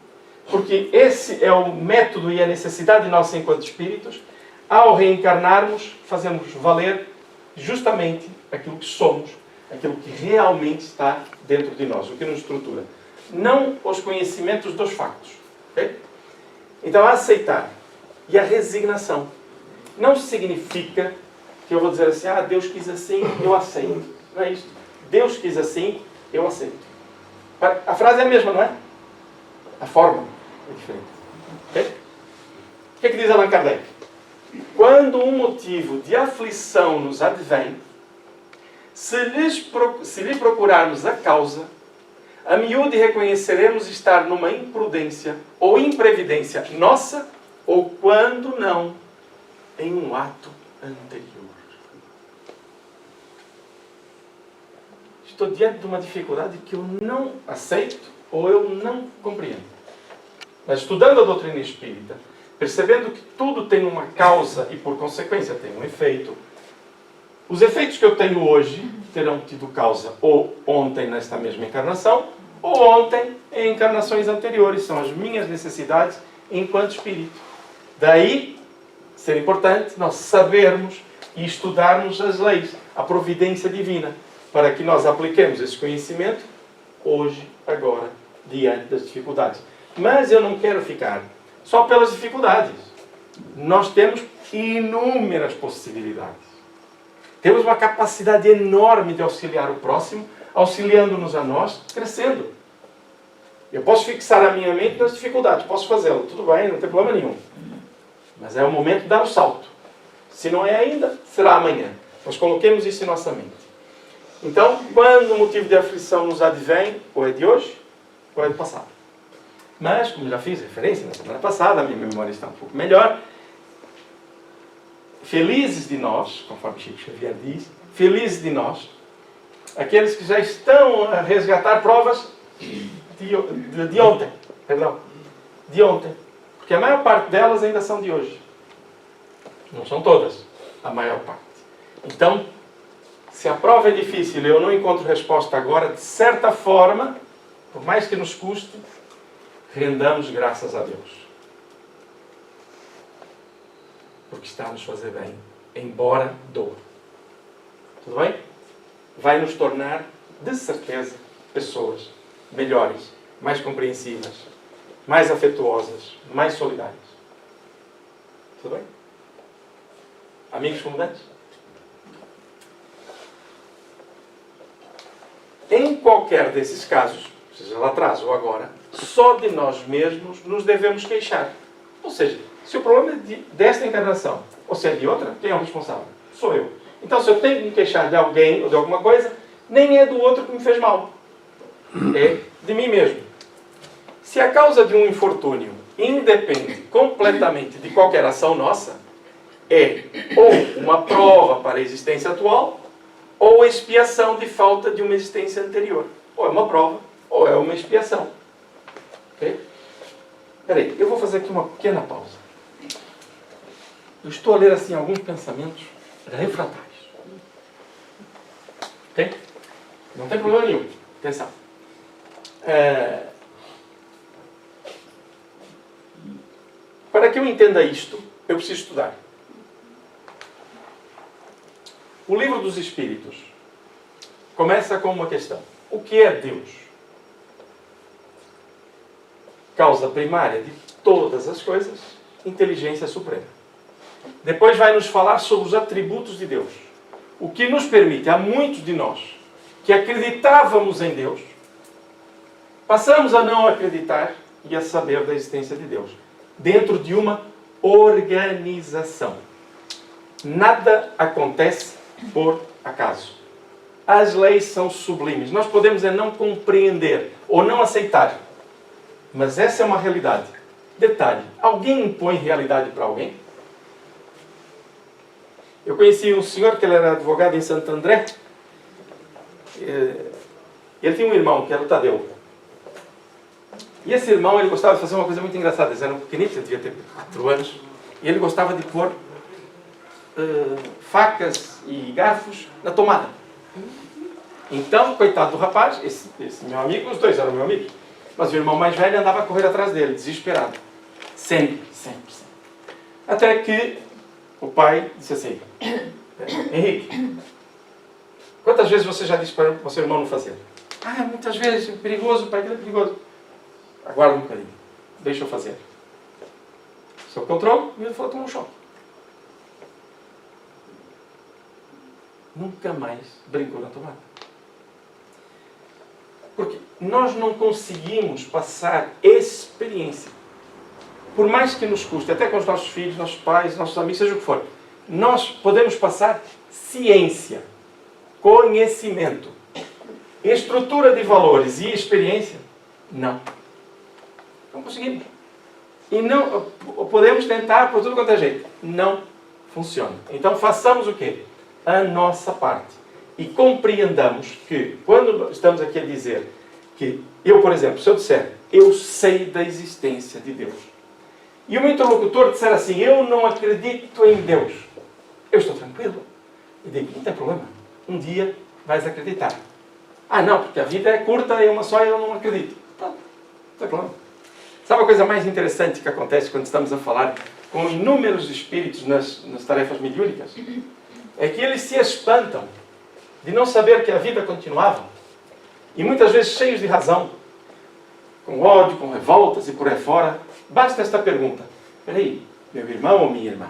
porque esse é o método e a necessidade nossa enquanto espíritos, ao reencarnarmos, fazemos valer justamente aquilo que somos, aquilo que realmente está dentro de nós, o que nos estrutura. Não os conhecimentos dos factos. Okay? Então, a aceitar e a resignação não significa que eu vou dizer assim, Deus quis assim, eu aceito. Não é isto. Deus quis assim, eu aceito. A frase é a mesma, não é? A forma é diferente. Okay? O que é que diz Allan Kardec? Quando um motivo de aflição nos advém, se lhe procurarmos a causa, a miúde reconheceremos estar numa imprudência ou imprevidência nossa, ou quando não, em um ato anterior. Estou diante de uma dificuldade que eu não aceito ou eu não compreendo. Mas estudando a doutrina espírita, percebendo que tudo tem uma causa e por consequência tem um efeito, os efeitos que eu tenho hoje terão tido causa ou ontem nesta mesma encarnação, ou ontem em encarnações anteriores. São as minhas necessidades enquanto espírito. Daí ser importante nós sabermos e estudarmos as leis, a providência divina, para que nós apliquemos esse conhecimento hoje, agora, diante das dificuldades. Mas eu não quero ficar só pelas dificuldades. Nós temos inúmeras possibilidades. Temos uma capacidade enorme de auxiliar o próximo, auxiliando-nos a nós, crescendo. Eu posso fixar a minha mente nas dificuldades, posso fazê-lo, tudo bem, não tem problema nenhum. Mas é o momento de dar o salto. Se não é ainda, será amanhã. Nós coloquemos isso em nossa mente. Então, quando o motivo de aflição nos advém, ou é de hoje, ou é do passado. Mas, como já fiz referência na semana passada, a minha memória está um pouco melhor. Felizes de nós, conforme Chico Xavier diz, felizes de nós, aqueles que já estão a resgatar provas de ontem. Perdão. De ontem. Porque a maior parte delas ainda são de hoje. Não são todas. A maior parte. Então, se a prova é difícil e eu não encontro resposta agora, de certa forma, por mais que nos custe, rendamos graças a Deus. Porque está a nos fazer bem, embora doa. Tudo bem? Vai nos tornar, de certeza, pessoas melhores, mais compreensivas, mais afetuosas, mais solidárias. Tudo bem? Amigos comundantes? Em qualquer desses casos, seja lá atrás ou agora, só de nós mesmos nos devemos queixar. Ou seja, se o problema é desta encarnação, ou se é de outra, quem é o responsável? Sou eu. Então, se eu tenho que me queixar de alguém ou de alguma coisa, nem é do outro que me fez mal. É de mim mesmo. Se a causa de um infortúnio independe completamente de qualquer ação nossa, é ou uma prova para a existência atual, ou expiação de falta de uma existência anterior. Ou é uma prova, ou é uma expiação. Ok? Espera aí, eu vou fazer aqui uma pequena pausa. Eu estou a ler assim alguns pensamentos refratários. Ok? Não tem problema nenhum. Atenção. Para que eu entenda isto, eu preciso estudar. O Livro dos Espíritos começa com uma questão. O que é Deus? Causa primária de todas as coisas, inteligência suprema. Depois vai nos falar sobre os atributos de Deus. O que nos permite, a muitos de nós, que acreditávamos em Deus, passamos a não acreditar e a saber da existência de Deus. Dentro de uma organização. Nada acontece por acaso. As leis são sublimes. Nós podemos não compreender ou não aceitar. Mas essa é uma realidade. Detalhe, alguém impõe realidade para alguém? Eu conheci um senhor que ele era advogado em Santo André. Ele tinha um irmão, que era o Tadeu. E esse irmão, ele gostava de fazer uma coisa muito engraçada. Eles eram pequenitos, ele devia ter 4 anos. E ele gostava de pôr facas e garfos na tomada. Então, coitado do rapaz, esse meu amigo, os dois eram meus amigos. Mas o irmão mais velho andava a correr atrás dele, desesperado. Sempre. Até que o pai disse assim: Henrique, quantas vezes você já disse para o seu irmão não fazer? Muitas vezes, é perigoso, pai, é perigoso. Aguarda um bocadinho, deixa eu fazer. Sob controle, e ele falou: toma um choque. Nunca mais brincou na tomada. Porque nós não conseguimos passar experiência. Por mais que nos custe, até com os nossos filhos, nossos pais, nossos amigos, seja o que for, nós podemos passar ciência, conhecimento, estrutura de valores e experiência? Não. Não conseguimos. E não podemos tentar por tudo quanto é jeito. Não funciona. Então façamos o quê? A nossa parte. E compreendamos que, quando estamos aqui a dizer que eu, por exemplo, se eu disser eu sei da existência de Deus, e o meu interlocutor disser assim, eu não acredito em Deus, eu estou tranquilo. E digo, não tem problema. Um dia vais acreditar. Não, porque a vida é curta, é uma só e eu não acredito. Não tem problema. Sabe a coisa mais interessante que acontece quando estamos a falar com inúmeros espíritos nas tarefas mediúnicas? É que eles se espantam de não saber que a vida continuava. e muitas vezes cheios de razão, com ódio, com revoltas e por aí fora, basta esta pergunta. Espera aí, meu irmão ou minha irmã,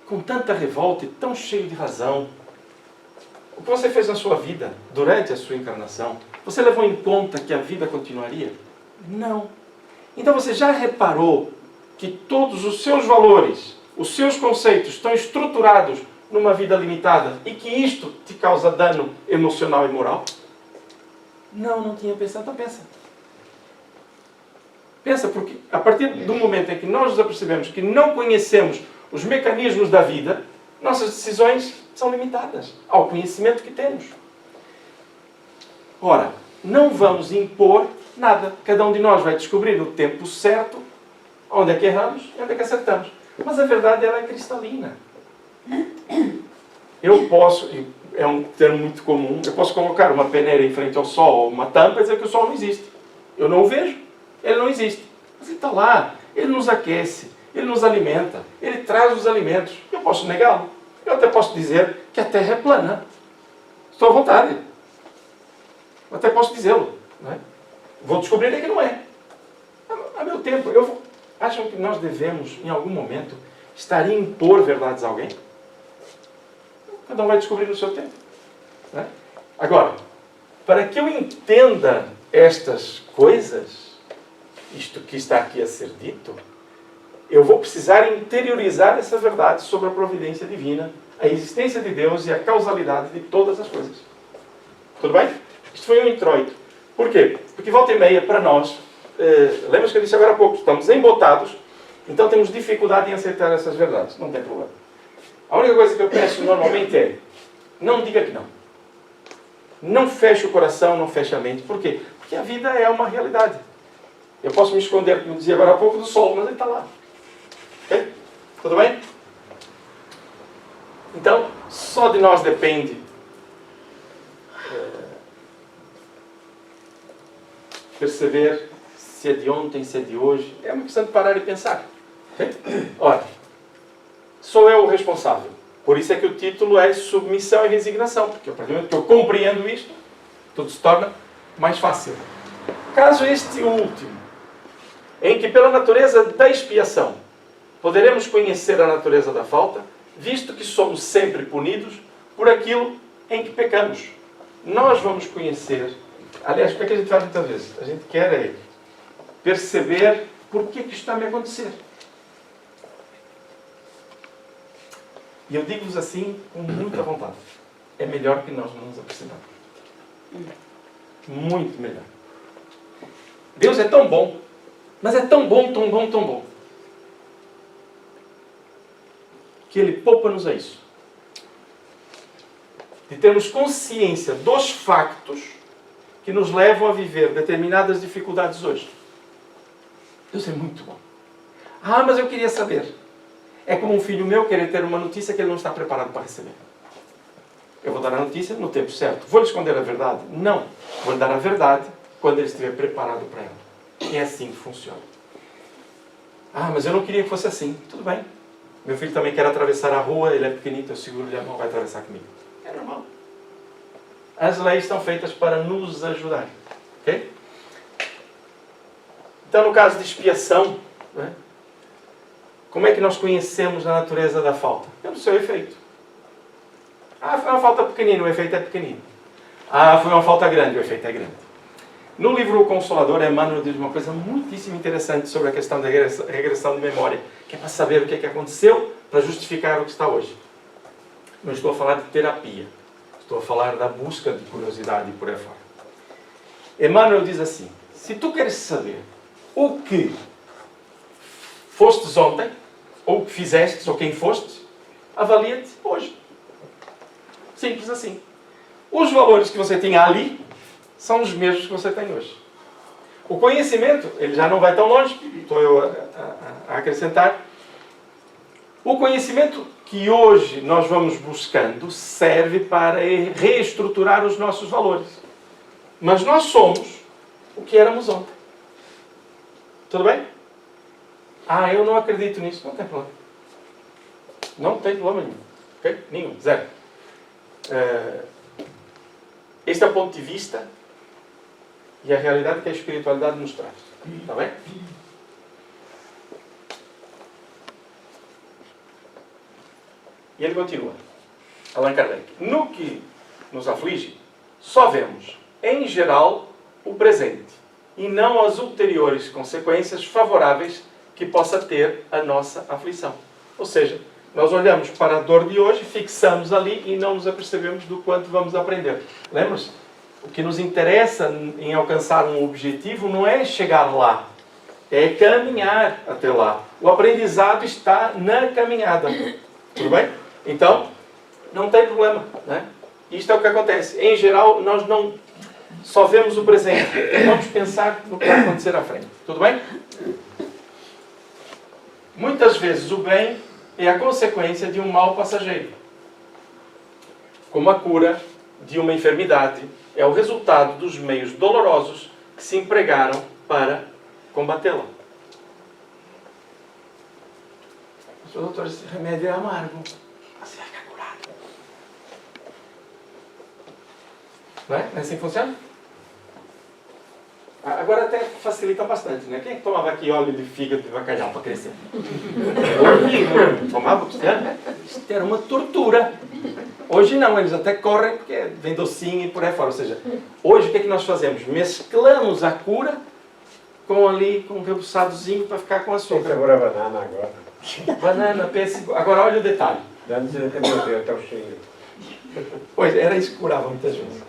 com tanta revolta e tão cheio de razão, o que você fez na sua vida durante a sua encarnação, você levou em conta que a vida continuaria? Não. Então você já reparou que todos os seus valores, os seus conceitos estão estruturados numa vida limitada e que isto te causa dano emocional e moral? Não, não tinha pensado. Então pensa. Pensa, porque a partir do momento em que nós nos apercebemos que não conhecemos os mecanismos da vida, nossas decisões são limitadas ao conhecimento que temos. Ora, não vamos impor nada. Cada um de nós vai descobrir no tempo certo onde é que erramos e onde é que acertamos. Mas a verdade, ela é cristalina. Eu posso, é um termo muito comum, eu posso colocar uma peneira em frente ao sol ou uma tampa e dizer que o sol não existe. Eu não o vejo, ele não existe. Mas ele está lá, ele nos aquece, ele nos alimenta, ele traz os alimentos. Eu posso negá-lo. Eu até posso dizer que a Terra é plana. Estou à vontade. Eu até posso dizê-lo. Não é? Vou descobrir que não é. A meu tempo, acham que nós devemos, em algum momento, estar a impor verdades a alguém? Cada um vai descobrir no seu tempo. Não é? Agora, para que eu entenda estas coisas, isto que está aqui a ser dito, eu vou precisar interiorizar essa verdade sobre a providência divina, a existência de Deus e a causalidade de todas as coisas. Tudo bem? Isto foi um introito. Por quê? Porque volta e meia, para nós, lembra-se que eu disse agora há pouco, estamos embotados, então temos dificuldade em aceitar essas verdades. Não tem problema. A única coisa que eu peço normalmente é, não diga que não. Não feche o coração, não feche a mente. Por quê? Porque a vida é uma realidade. Eu posso me esconder, como eu dizia agora há pouco, do sol, mas ele está lá. Ok? Tudo bem? Então, só de nós depende perceber se é de ontem, se é de hoje. É uma questão de parar e pensar. Okay? Ora, sou eu o responsável. Por isso é que o título é Submissão e Resignação. Porque a partir do momento que eu compreendo isto, tudo se torna mais fácil. Caso este último, em que pela natureza da expiação poderemos conhecer a natureza da falta, visto que somos sempre punidos por aquilo em que pecamos. Nós vamos conhecer, aliás, o que é que a gente faz muitas vezes? A gente quer perceber por que isto está a me acontecer. E eu digo-vos assim com muita vontade. É melhor que nós não nos apercebamos. Muito melhor. Deus é tão bom, mas é tão bom, tão bom, tão bom, que Ele poupa-nos a isso. De termos consciência dos factos que nos levam a viver determinadas dificuldades hoje. Deus é muito bom. Ah, mas eu queria saber. É como um filho meu querer ter uma notícia que ele não está preparado para receber. Eu vou dar a notícia no tempo certo. Vou lhe esconder a verdade? Não. Vou lhe dar a verdade quando ele estiver preparado para ela. E é assim que funciona. Ah, mas eu não queria que fosse assim. Tudo bem. Meu filho também quer atravessar a rua, ele é pequenito, eu seguro-lhe a mão, vai atravessar comigo. É normal. As leis estão feitas para nos ajudar. Ok? Então, no caso de expiação, né, como é que nós conhecemos a natureza da falta? Pelo seu efeito. Ah, foi uma falta pequenina, o efeito é pequenino. Ah, foi uma falta grande, o efeito é grande. No livro O Consolador, Emmanuel diz uma coisa muitíssimo interessante sobre a questão da regressão de memória, que é para saber o que é que aconteceu para justificar o que está hoje. Não estou a falar de terapia. Estou a falar da busca de curiosidade por aí fora. Emmanuel diz assim, se tu queres saber o que fostes ontem, ou o que fizestes, ou quem fostes, avalia-te hoje. Simples assim. Os valores que você tinha ali são os mesmos que você tem hoje. O conhecimento, ele já não vai tão longe, estou eu a acrescentar. O conhecimento que hoje nós vamos buscando serve para reestruturar os nossos valores. Mas nós somos o que éramos ontem. Tudo bem? Ah, eu não acredito nisso. Não tem problema. Não tem problema nenhum. Okay? Nenhum. Zero. Este é o ponto de vista e a realidade que a espiritualidade nos traz. Está bem? E ele continua. Allan Kardec. No que nos aflige, só vemos, em geral, o presente e não as ulteriores consequências favoráveis que possa ter a nossa aflição. Ou seja, nós olhamos para a dor de hoje, fixamos ali e não nos apercebemos do quanto vamos aprender. Lembra-se? O que nos interessa em alcançar um objetivo não é chegar lá, é caminhar até lá. O aprendizado está na caminhada. Tudo bem? Então, não tem problema, né? Isto é o que acontece. Em geral, nós não só vemos o presente. Vamos pensar no que vai acontecer à frente. Tudo bem? Muitas vezes o bem é a consequência de um mal passageiro. Como a cura de uma enfermidade é o resultado dos meios dolorosos que se empregaram para combatê-la. Mas, doutor, esse remédio é amargo. Você vai ficar curado. Não é? Não é assim que funciona? Agora até facilita bastante, né? Quem é que tomava aqui óleo de fígado de bacalhau para crescer? Tomava? Isto era uma tortura. Hoje não, eles até correm porque vem docinho e por aí fora. Ou seja, hoje o que é que nós fazemos? Mesclamos a cura com ali, com um rebuçadozinho para ficar com açúcar. Agora a banana agora. Banana, pêssego. Agora olha o detalhe. Antes até meu Deus, está cheio. Pois, era isso que curava muitas vezes.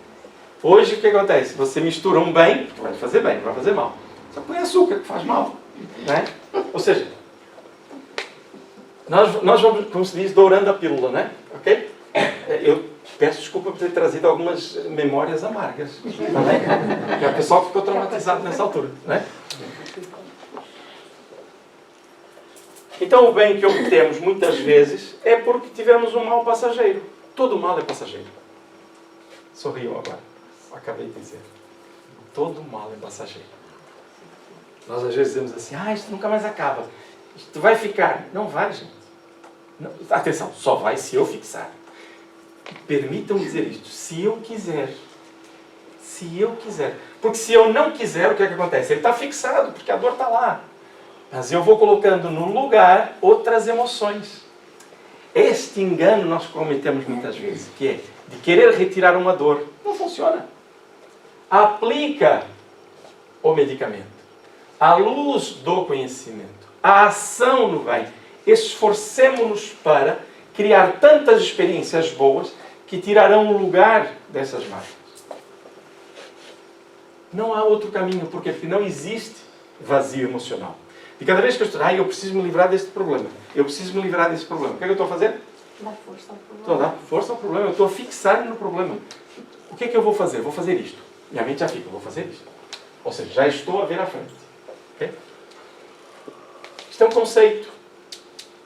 Hoje o que acontece? Você mistura um bem, que vai fazer bem, não vai fazer mal. Só põe açúcar, que faz mal. Né? Ou seja, nós vamos, como se diz, dourando a pílula, né? Ok? Eu peço desculpa por ter trazido algumas memórias amargas. Tá bem? Porque o pessoal ficou traumatizado nessa altura. Né? Então o bem que obtemos muitas vezes é porque tivemos um mal passageiro. Todo mal é passageiro. Sorriam agora. Acabei de dizer. Todo mal é passageiro. Nós às vezes dizemos assim, isto nunca mais acaba. Isto vai ficar. Não vai, gente. Não. Atenção, só vai se eu fixar. Permitam-me dizer isto. Se eu quiser. Se eu quiser. Porque se eu não quiser, o que é que acontece? Ele está fixado, porque a dor está lá. Mas eu vou colocando no lugar outras emoções. Este engano nós cometemos muitas vezes, que é de querer retirar uma dor. Não funciona. Aplica o medicamento. À luz do conhecimento. A ação no bem. Esforcemo-nos para criar tantas experiências boas que tirarão o lugar dessas marcas. Não há outro caminho. Por quê? Porque não existe vazio emocional. E cada vez que eu estou, eu preciso me livrar deste problema. Eu preciso me livrar desse problema. O que é que eu estou a fazer? Dá força ao problema. Estou a dar força ao problema. Eu estou a fixar no problema. O que é que eu vou fazer? Vou fazer isto. Minha mente já fica, vou fazer isto. Ou seja, já estou a ver à frente. Okay? Isto é um conceito.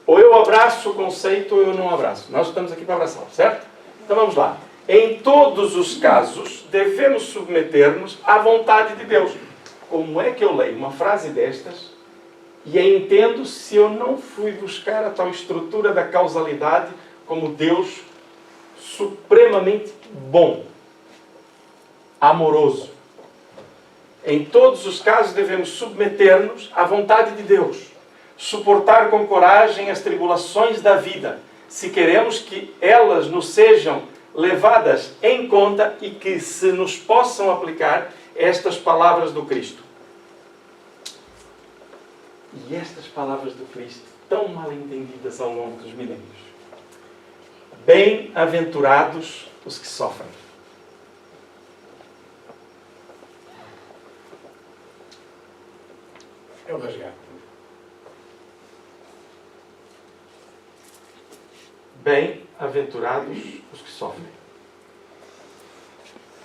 Ou eu abraço o conceito ou eu não abraço. Nós estamos aqui para abraçar, certo? Então vamos lá. Em todos os casos, devemos submeter-nos à vontade de Deus. Como é que eu leio uma frase destas e a entendo se eu não fui buscar a tal estrutura da causalidade como Deus supremamente bom, amoroso? Em todos os casos devemos submeter-nos à vontade de Deus, suportar com coragem as tribulações da vida, se queremos que elas nos sejam levadas em conta e que se nos possam aplicar estas palavras do Cristo. E estas palavras do Cristo, tão mal entendidas ao longo dos milênios. Bem-aventurados os que sofrem. É o resgate. Bem-aventurados os que sofrem.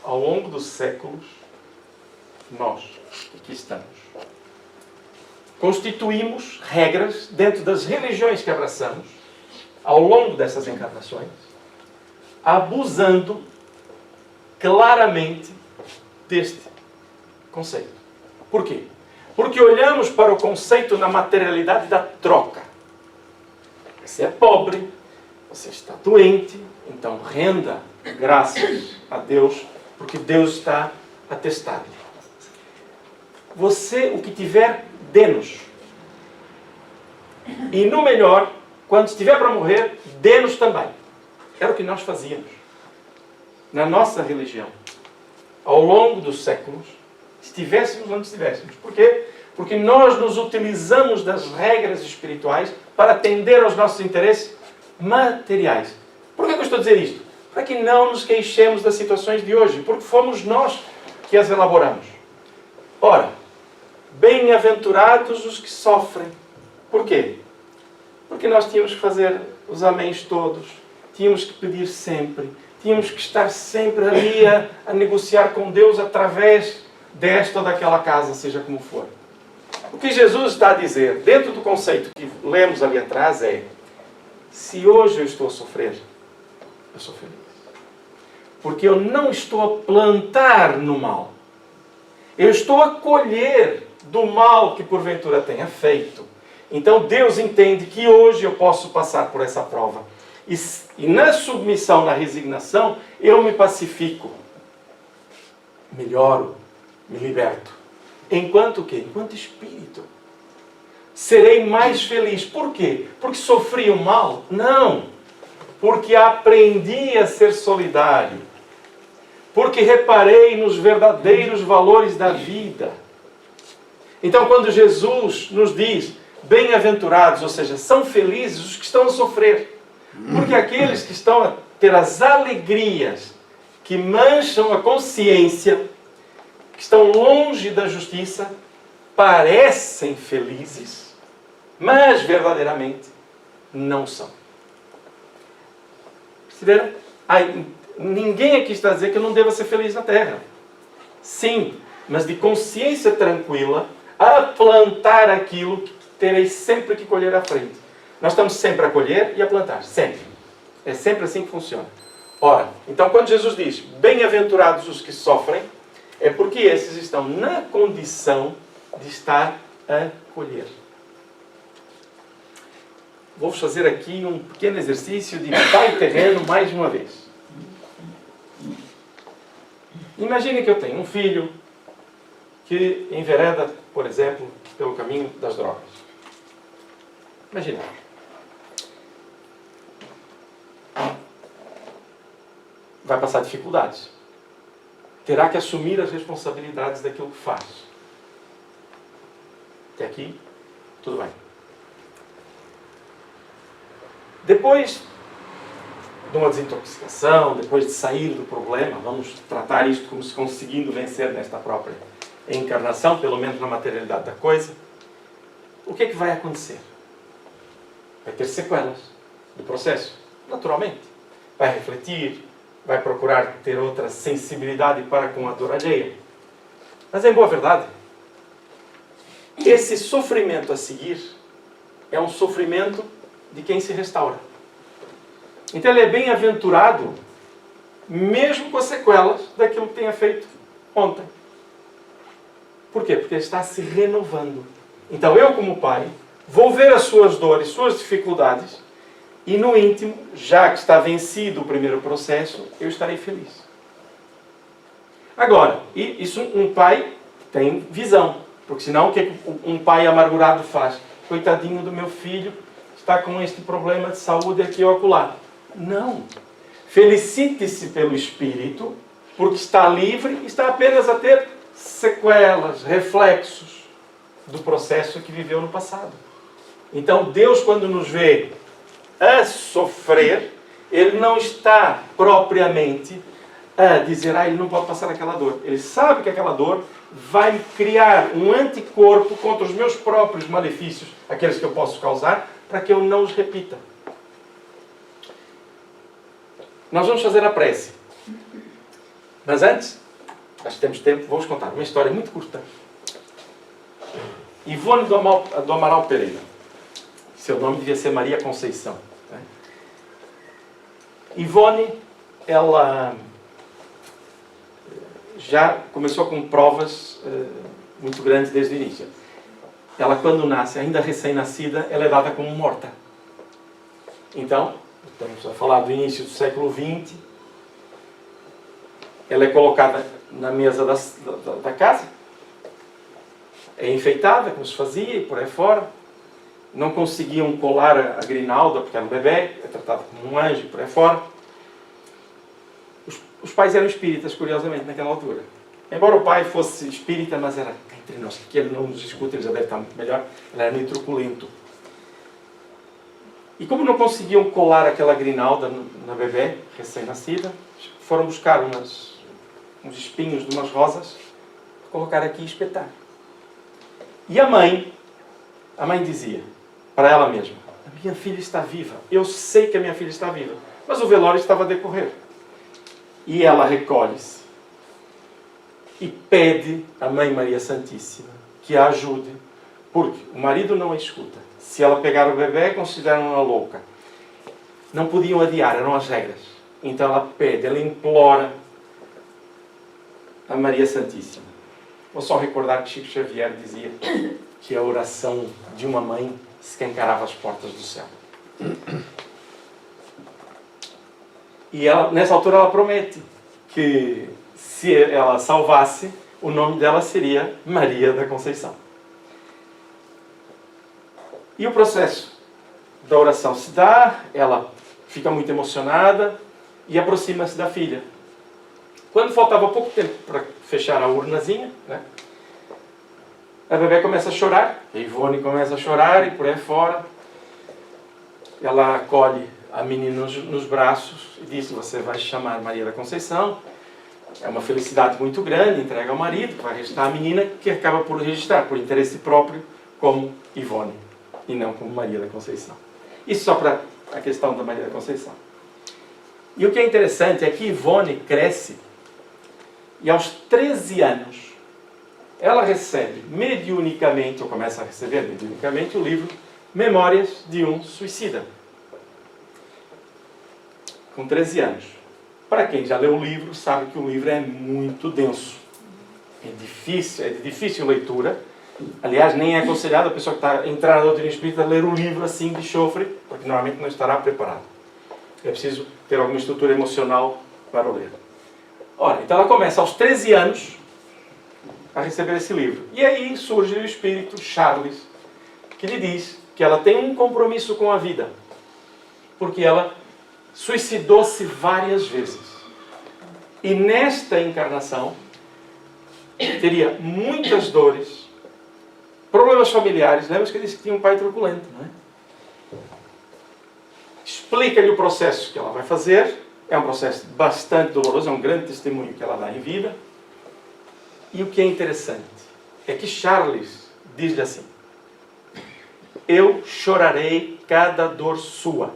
Ao longo dos séculos, nós, aqui estamos, constituímos regras dentro das religiões que abraçamos, ao longo dessas encarnações, abusando claramente deste conceito. Por quê? Porque olhamos para o conceito na materialidade da troca. Você é pobre, você está doente, então renda graças a Deus porque Deus está a testar-lhe. Você, o que tiver, dê-nos. E no melhor, quando estiver para morrer, dê-nos também. Era o que nós fazíamos na nossa religião. Ao longo dos séculos, estivéssemos onde estivéssemos. Por quê? Porque nós nos utilizamos das regras espirituais para atender aos nossos interesses materiais. Por que eu estou a dizer isto? Para que não nos queixemos das situações de hoje, porque fomos nós que as elaboramos. Ora, bem-aventurados os que sofrem. Por quê? Porque nós tínhamos que fazer os améns todos, tínhamos que pedir sempre, tínhamos que estar sempre ali a negociar com Deus através desta ou daquela casa, seja como for. O que Jesus está a dizer, dentro do conceito que lemos ali atrás, é: se hoje eu estou a sofrer, eu sou feliz. Porque eu não estou a plantar no mal. Eu estou a colher do mal que porventura tenha feito. Então Deus entende que hoje eu posso passar por essa prova. E na submissão, na resignação, eu me pacifico. Melhoro, me liberto. Enquanto o quê? Enquanto espírito. Serei mais feliz. Por quê? Porque sofri o mal? Não. Porque aprendi a ser solidário. Porque reparei nos verdadeiros valores da vida. Então, quando Jesus nos diz, bem-aventurados, ou seja, são felizes os que estão a sofrer. Porque aqueles que estão a ter as alegrias que mancham a consciência, que estão longe da justiça, parecem felizes, mas verdadeiramente não são. Perceberam? Ninguém aqui está a dizer que eu não deva ser feliz na terra. Sim, mas de consciência tranquila, a plantar aquilo que terei sempre que colher à frente. Nós estamos sempre a colher e a plantar. Sempre. É sempre assim que funciona. Ora, então quando Jesus diz, bem-aventurados os que sofrem, é porque esses estão na condição de estar a colher. Vou fazer aqui um pequeno exercício de pai terreno mais uma vez. Imagine que eu tenho um filho que envereda, por exemplo, pelo caminho das drogas. Imagina. Vai passar dificuldades. Terá que assumir as responsabilidades daquilo que faz. Até aqui, tudo bem. Depois de uma desintoxicação, depois de sair do problema, vamos tratar isto como se conseguindo vencer nesta própria encarnação, pelo menos na materialidade da coisa, o que é que vai acontecer? Vai ter sequelas do processo, naturalmente. Vai refletir, vai procurar ter outra sensibilidade para com a dor alheia. Mas, em boa verdade, esse sofrimento a seguir é um sofrimento de quem se restaura. Então ele é bem-aventurado, mesmo com as sequelas daquilo que tenha feito ontem. Por quê? Porque ele está se renovando. Então eu, como pai, vou ver as suas dores, suas dificuldades, e no íntimo, já que está vencido o primeiro processo, eu estarei feliz. Agora, isso um pai tem visão. Porque senão o que um pai amargurado faz? Coitadinho do meu filho, está com este problema de saúde aqui ou acolá. Não. Felicite-se pelo espírito, porque está livre e está apenas a ter sequelas, reflexos do processo que viveu no passado. Então Deus, quando nos vê a sofrer, Ele não está propriamente a dizer, ele não pode passar aquela dor. Ele sabe que aquela dor vai criar um anticorpo contra os meus próprios malefícios, aqueles que eu posso causar, para que eu não os repita. Nós vamos fazer a prece. Mas antes, acho que temos tempo, vou-vos contar uma história muito curta. Ivone do Amaral Pereira. Seu nome devia ser Maria Conceição. Né? Ivone, ela já começou com provas muito grandes desde o início. Ela, quando nasce, ainda recém-nascida, ela é dada como morta. Então, estamos a falar do início do século XX, ela é colocada na mesa da casa, é enfeitada, como se fazia, e por aí fora. Não conseguiam colar a grinalda, porque era um bebê, é tratado como um anjo, e por aí fora. Os pais eram espíritas, curiosamente, naquela altura. Embora o pai fosse espírita, mas era entre nós, que ele não nos escuta, ele já deve estar muito melhor, ele era meio truculento. E como não conseguiam colar aquela grinalda na bebê, recém-nascida, foram buscar uns espinhos de umas rosas, colocar aqui e espetar. E a mãe dizia para ela mesma: a minha filha está viva, eu sei que a minha filha está viva. Mas o velório estava a decorrer. E ela recolhe-se e pede à Mãe Maria Santíssima que a ajude, porque o marido não a escuta. Se ela pegar o bebê, consideram-na louca. Não podiam adiar, eram as regras. Então ela pede, ela implora a Maria Santíssima. Vou só recordar que Chico Xavier dizia que a oração de uma mãe escancarava as portas do céu. E ela, nessa altura ela promete que se ela salvasse, o nome dela seria Maria da Conceição. E o processo da oração se dá, ela fica muito emocionada e aproxima-se da filha. Quando faltava pouco tempo para fechar a urnazinha, né, a bebé começa a chorar, a Ivone começa a chorar e por aí fora. Ela acolhe a menina nos braços e diz: você vai chamar Maria da Conceição. É uma felicidade muito grande, entrega ao marido, que vai registrar a menina, que acaba por registrar, por interesse próprio, como Ivone, e não como Maria da Conceição. Isso só para a questão da Maria da Conceição. E o que é interessante é que Ivone cresce e aos 13 anos ela recebe mediunicamente, ou começa a receber mediunicamente, o livro Memórias de um Suicida. Com 13 anos. Para quem já leu o livro, sabe que o livro é muito denso. É de difícil leitura. Aliás, nem é aconselhado a pessoa que está entrando na doutrina espírita ler um livro assim de chofre, porque normalmente não estará preparado. É preciso ter alguma estrutura emocional para o ler. Ora, então ela começa aos 13 anos a receber esse livro. E aí surge o espírito Charles, que lhe diz que ela tem um compromisso com a vida, porque ela suicidou-se várias vezes. E nesta encarnação teria muitas dores, problemas familiares. Lembra que eu disse que tinha um pai truculento, não é? Explica-lhe o processo que ela vai fazer. É um processo bastante doloroso, é um grande testemunho que ela dá em vida. E o que é interessante é que Charles diz-lhe assim: eu chorarei cada dor sua.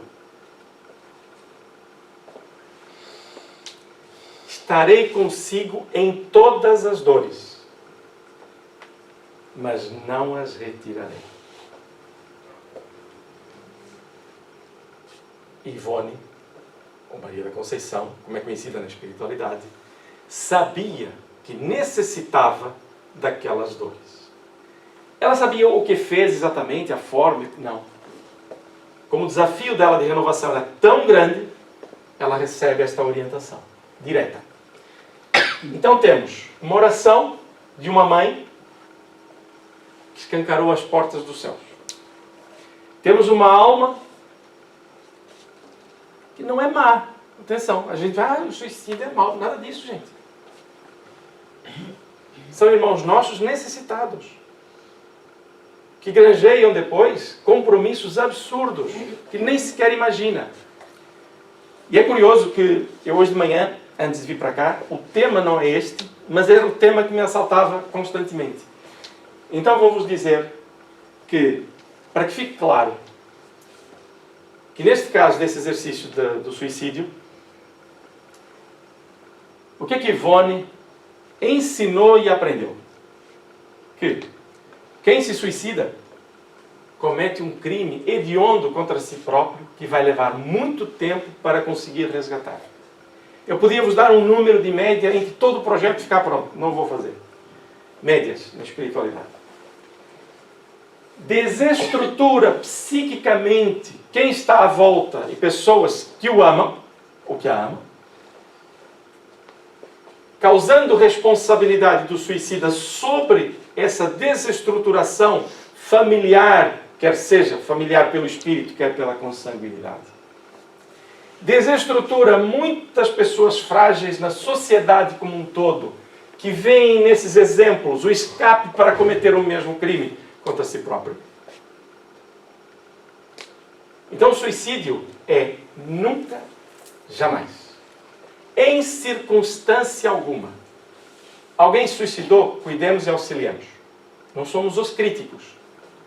Estarei consigo em todas as dores, mas não as retirarei. Ivone, ou Maria da Conceição, como é conhecida na espiritualidade, sabia que necessitava daquelas dores. Ela sabia o que fez exatamente, a forma? Não. Como o desafio dela de renovação era tão grande, ela recebe esta orientação direta. Então temos uma oração de uma mãe que escancarou as portas dos céus. Temos uma alma que não é má. Atenção, a gente vai, o suicídio é mau. Nada disso, gente. São irmãos nossos necessitados, que granjeiam depois compromissos absurdos, que nem sequer imagina. E é curioso que eu hoje de manhã, antes de vir para cá, o tema não é este, mas era o tema que me assaltava constantemente. Então vou-vos dizer que, para que fique claro, que neste caso desse exercício do suicídio, o que é que Ivone ensinou e aprendeu? Que quem se suicida comete um crime hediondo contra si próprio que vai levar muito tempo para conseguir resgatar. Eu podia vos dar um número de média em que todo o projeto ficar pronto. Não vou fazer. Médias na espiritualidade. Desestrutura psiquicamente quem está à volta e pessoas que o amam, ou que a amam, causando responsabilidade do suicida sobre essa desestruturação familiar, quer seja familiar pelo espírito, quer pela consanguinidade. Desestrutura muitas pessoas frágeis na sociedade como um todo, que veem nesses exemplos o escape para cometer o mesmo crime contra si próprio. Então o suicídio é nunca, jamais, em circunstância alguma. Alguém se suicidou, cuidemos e auxiliemos. Não somos os críticos.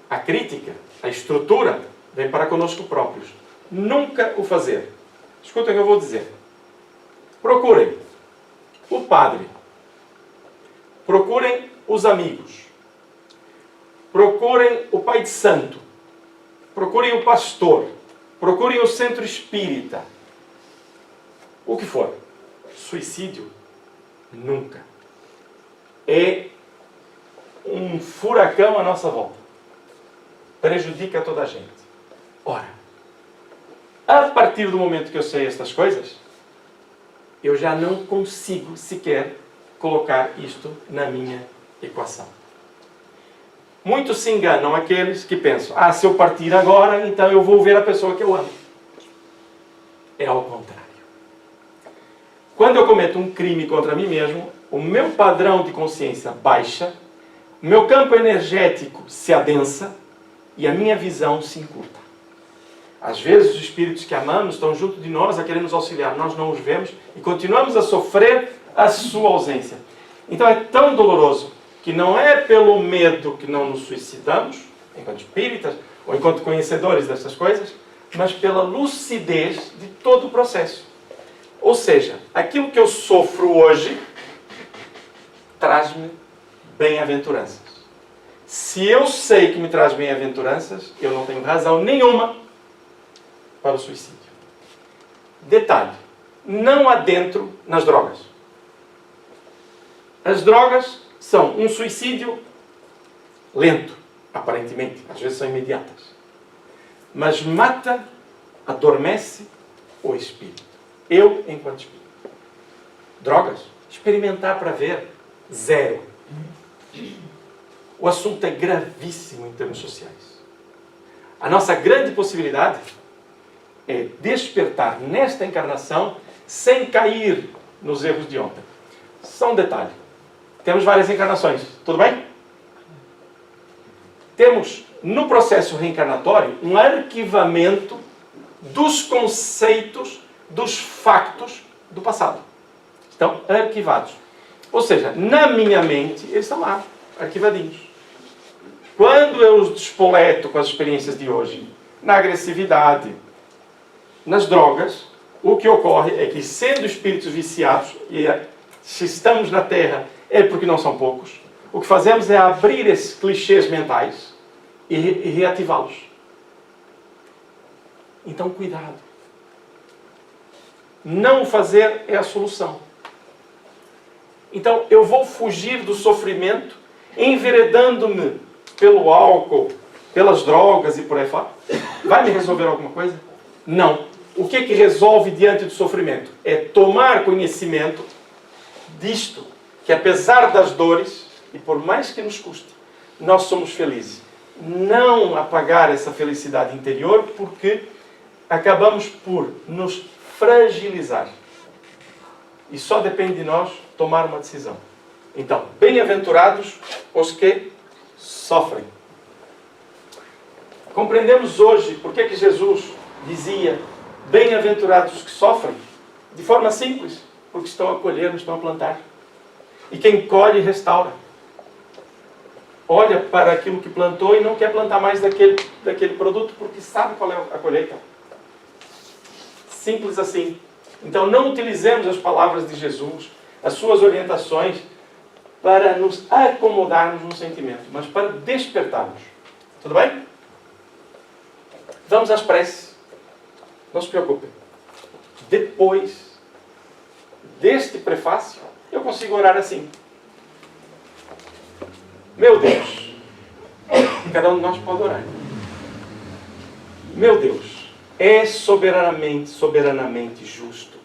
A crítica, a estrutura, vem para conosco próprios. Nunca o fazer. Escutem o que eu vou dizer. Procurem o padre. Procurem os amigos. Procurem o pai de santo. Procurem o pastor. Procurem o centro espírita. O que for. Suicídio, nunca. É um furacão à nossa volta. Prejudica toda a gente. Ora, a partir do momento que eu sei estas coisas, eu já não consigo sequer colocar isto na minha equação. Muitos se enganam aqueles que pensam, se eu partir agora, então eu vou ver a pessoa que eu amo. É ao contrário. Quando eu cometo um crime contra mim mesmo, o meu padrão de consciência baixa, o meu campo energético se adensa e a minha visão se encurta. Às vezes os espíritos que amamos estão junto de nós a querer nos auxiliar. Nós não os vemos e continuamos a sofrer a sua ausência. Então é tão doloroso que não é pelo medo que não nos suicidamos, enquanto espíritas ou enquanto conhecedores dessas coisas, mas pela lucidez de todo o processo. Ou seja, aquilo que eu sofro hoje traz-me bem-aventuranças. Se eu sei que me traz bem-aventuranças, eu não tenho razão nenhuma para o suicídio. Detalhe, não adentro nas drogas. As drogas são um suicídio lento, aparentemente, às vezes são imediatas. Mas mata, adormece o espírito. Eu, enquanto espírito. Drogas, experimentar para ver, zero. O assunto é gravíssimo em termos sociais. A nossa grande possibilidade é despertar nesta encarnação sem cair nos erros de ontem. Só um detalhe. Temos várias encarnações, tudo bem? Temos, no processo reencarnatório, um arquivamento dos conceitos, dos factos do passado. Estão arquivados. Ou seja, na minha mente, eles estão lá, arquivadinhos. Quando eu os despoleto com as experiências de hoje, na agressividade, nas drogas, o que ocorre é que, sendo espíritos viciados, e se estamos na Terra é porque não são poucos, o que fazemos é abrir esses clichês mentais e reativá-los. Então, cuidado. Não fazer é a solução. Então, eu vou fugir do sofrimento enveredando-me pelo álcool, pelas drogas e por aí fora. Vai me resolver alguma coisa? Não. O que é que resolve diante do sofrimento? É tomar conhecimento disto, que apesar das dores, e por mais que nos custe, nós somos felizes. Não apagar essa felicidade interior, porque acabamos por nos fragilizar. E só depende de nós tomar uma decisão. Então, bem-aventurados os que sofrem. Compreendemos hoje por que Jesus dizia bem-aventurados os que sofrem? De forma simples, porque estão a colher, não estão a plantar. E quem colhe, restaura. Olha para aquilo que plantou e não quer plantar mais daquele produto, porque sabe qual é a colheita. Simples assim. Então não utilizemos as palavras de Jesus, as suas orientações, para nos acomodarmos no sentimento, mas para despertarmos. Tudo bem? Vamos às preces. Não se preocupem. Depois deste prefácio, eu consigo orar assim. Meu Deus. Cada um de nós pode orar. Meu Deus, é soberanamente justo.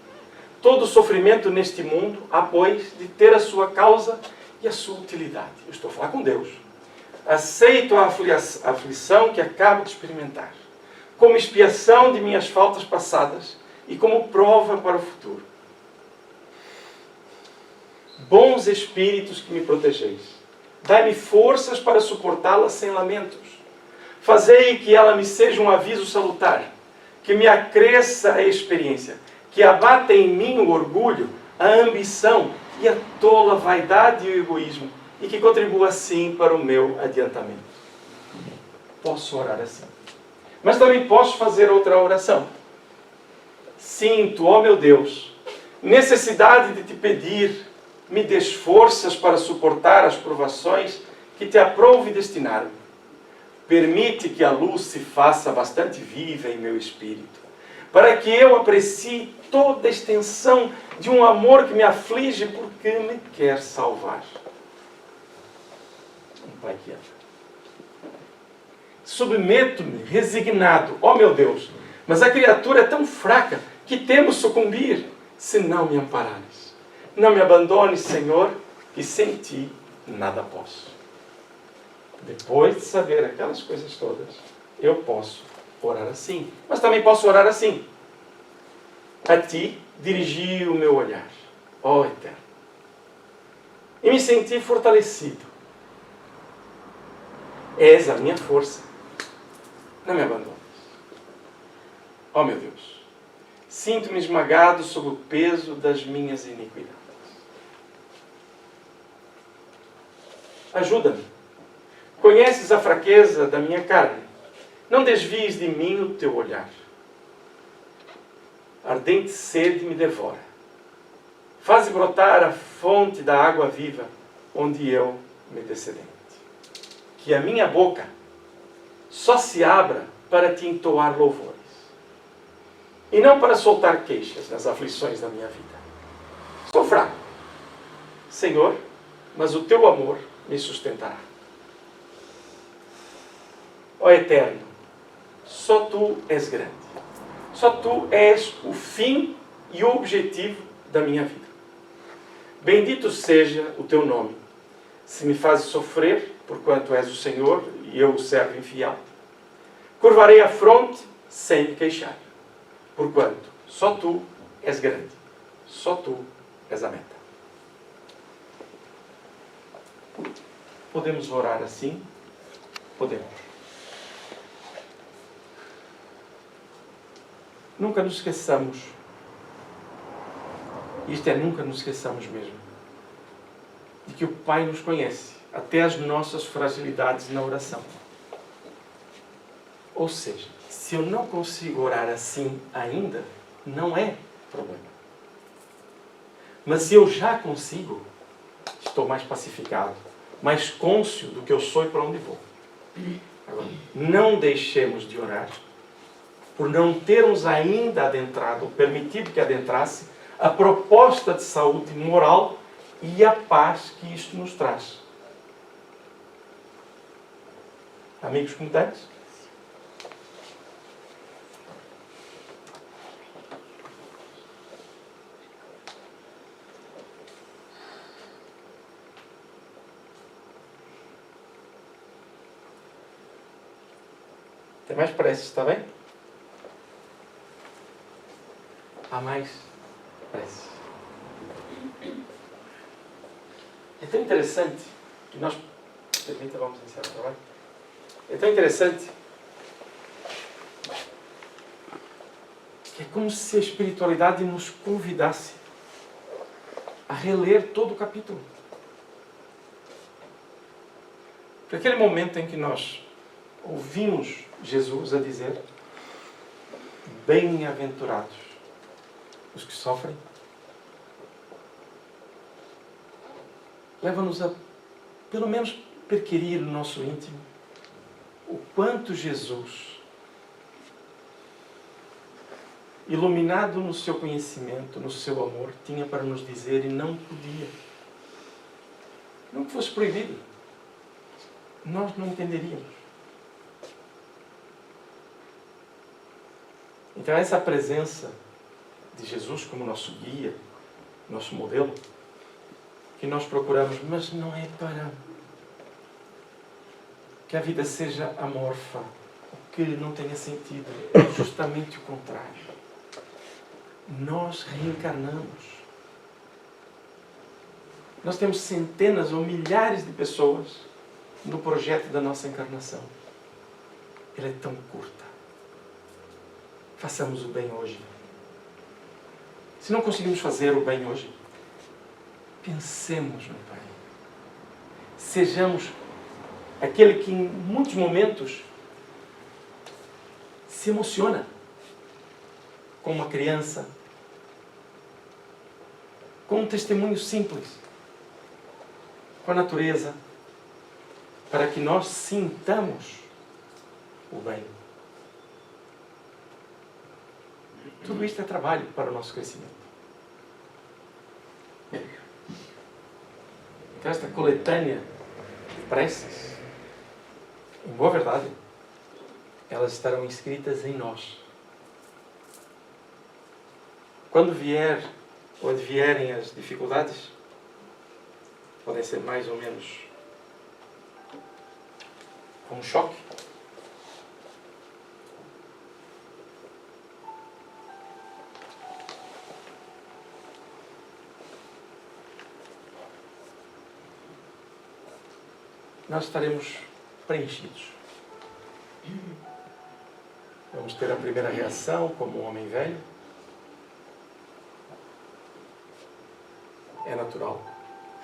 Todo sofrimento neste mundo há, pois, de ter a sua causa e a sua utilidade. Eu estou a falar com Deus. Aceito a aflição que acabo de experimentar, como expiação de minhas faltas passadas e como prova para o futuro. Bons espíritos que me protegeis, dai-me forças para suportá-la sem lamentos. Fazei que ela me seja um aviso salutar, que me acresça a experiência, que abata em mim o orgulho, a ambição e a tola vaidade e o egoísmo, e que contribua assim para o meu adiantamento. Posso orar assim. Mas também posso fazer outra oração. Sinto, ó meu Deus, necessidade de te pedir, me des forças para suportar as provações que te aprouve destinar-me. Permite que a luz se faça bastante viva em meu espírito, para que eu aprecie toda a extensão de um amor que me aflige porque me quer salvar. Um Pai que ama. Submeto-me resignado, ó meu Deus, mas a criatura é tão fraca que temo sucumbir se não me amparares. Não me abandones, Senhor, que sem ti nada posso. Depois de saber aquelas coisas todas, eu posso orar assim. Mas também posso orar assim. A ti dirigi o meu olhar, ó Eterno. E me senti fortalecido. És a minha força. Não me abandones. Ó meu Deus, sinto-me esmagado sob o peso das minhas iniquidades. Ajuda-me. Conheces a fraqueza da minha carne. Não desvies de mim o teu olhar. Ardente sede me devora. Faze brotar a fonte da água viva, onde eu me dessedente. Que a minha boca só se abra para te entoar louvores, e não para soltar queixas nas aflições da minha vida. Estou fraco, Senhor, mas o teu amor me sustentará. Ó Eterno, só tu és grande. Só tu és o fim e o objetivo da minha vida. Bendito seja o teu nome. Se me fazes sofrer, porquanto és o Senhor e eu o servo infiel, curvarei a fronte sem me queixar, porquanto só tu és grande. Só tu és a meta. Podemos orar assim? Podemos. Nunca nos esqueçamos, isto é, nunca nos esqueçamos mesmo, de que o Pai nos conhece, até as nossas fragilidades na oração. Ou seja, se eu não consigo orar assim ainda, não é problema. Mas se eu já consigo, estou mais pacificado, mais cônscio do que eu sou e para onde vou. Agora, não deixemos de orar por não termos ainda adentrado, ou permitido que adentrasse, a proposta de saúde moral e a paz que isto nos traz. Amigos comunidades? Tem mais preces, está bem? Há mais preces. É tão interessante que nós... Permita, vamos iniciar o trabalho. É tão interessante que é como se a espiritualidade nos convidasse a reler todo o capítulo. Porque aquele momento em que nós ouvimos Jesus a dizer: bem-aventurados os que sofrem, leva-nos a, pelo menos, perquirir no nosso íntimo o quanto Jesus, iluminado no seu conhecimento, no seu amor, tinha para nos dizer e não podia. Não que fosse proibido. Nós não entenderíamos. Então essa presença de Jesus como nosso guia, nosso modelo, que nós procuramos, mas não é para que a vida seja amorfa, que não tenha sentido. É justamente o contrário. Nós reencarnamos. Nós temos centenas ou milhares de pessoas no projeto da nossa encarnação. Ela é tão curta. Façamos o bem hoje. Se não conseguimos fazer o bem hoje, pensemos no Pai. Sejamos aquele que em muitos momentos se emociona com uma criança, com um testemunho simples, com a natureza, para que nós sintamos o bem. Tudo isto é trabalho para o nosso crescimento. Então, esta coletânea de preces, em boa verdade, elas estarão inscritas em nós. Quando vierem as dificuldades, podem ser mais ou menos um choque. Nós estaremos preenchidos. Vamos ter a primeira reação como um homem velho. É natural.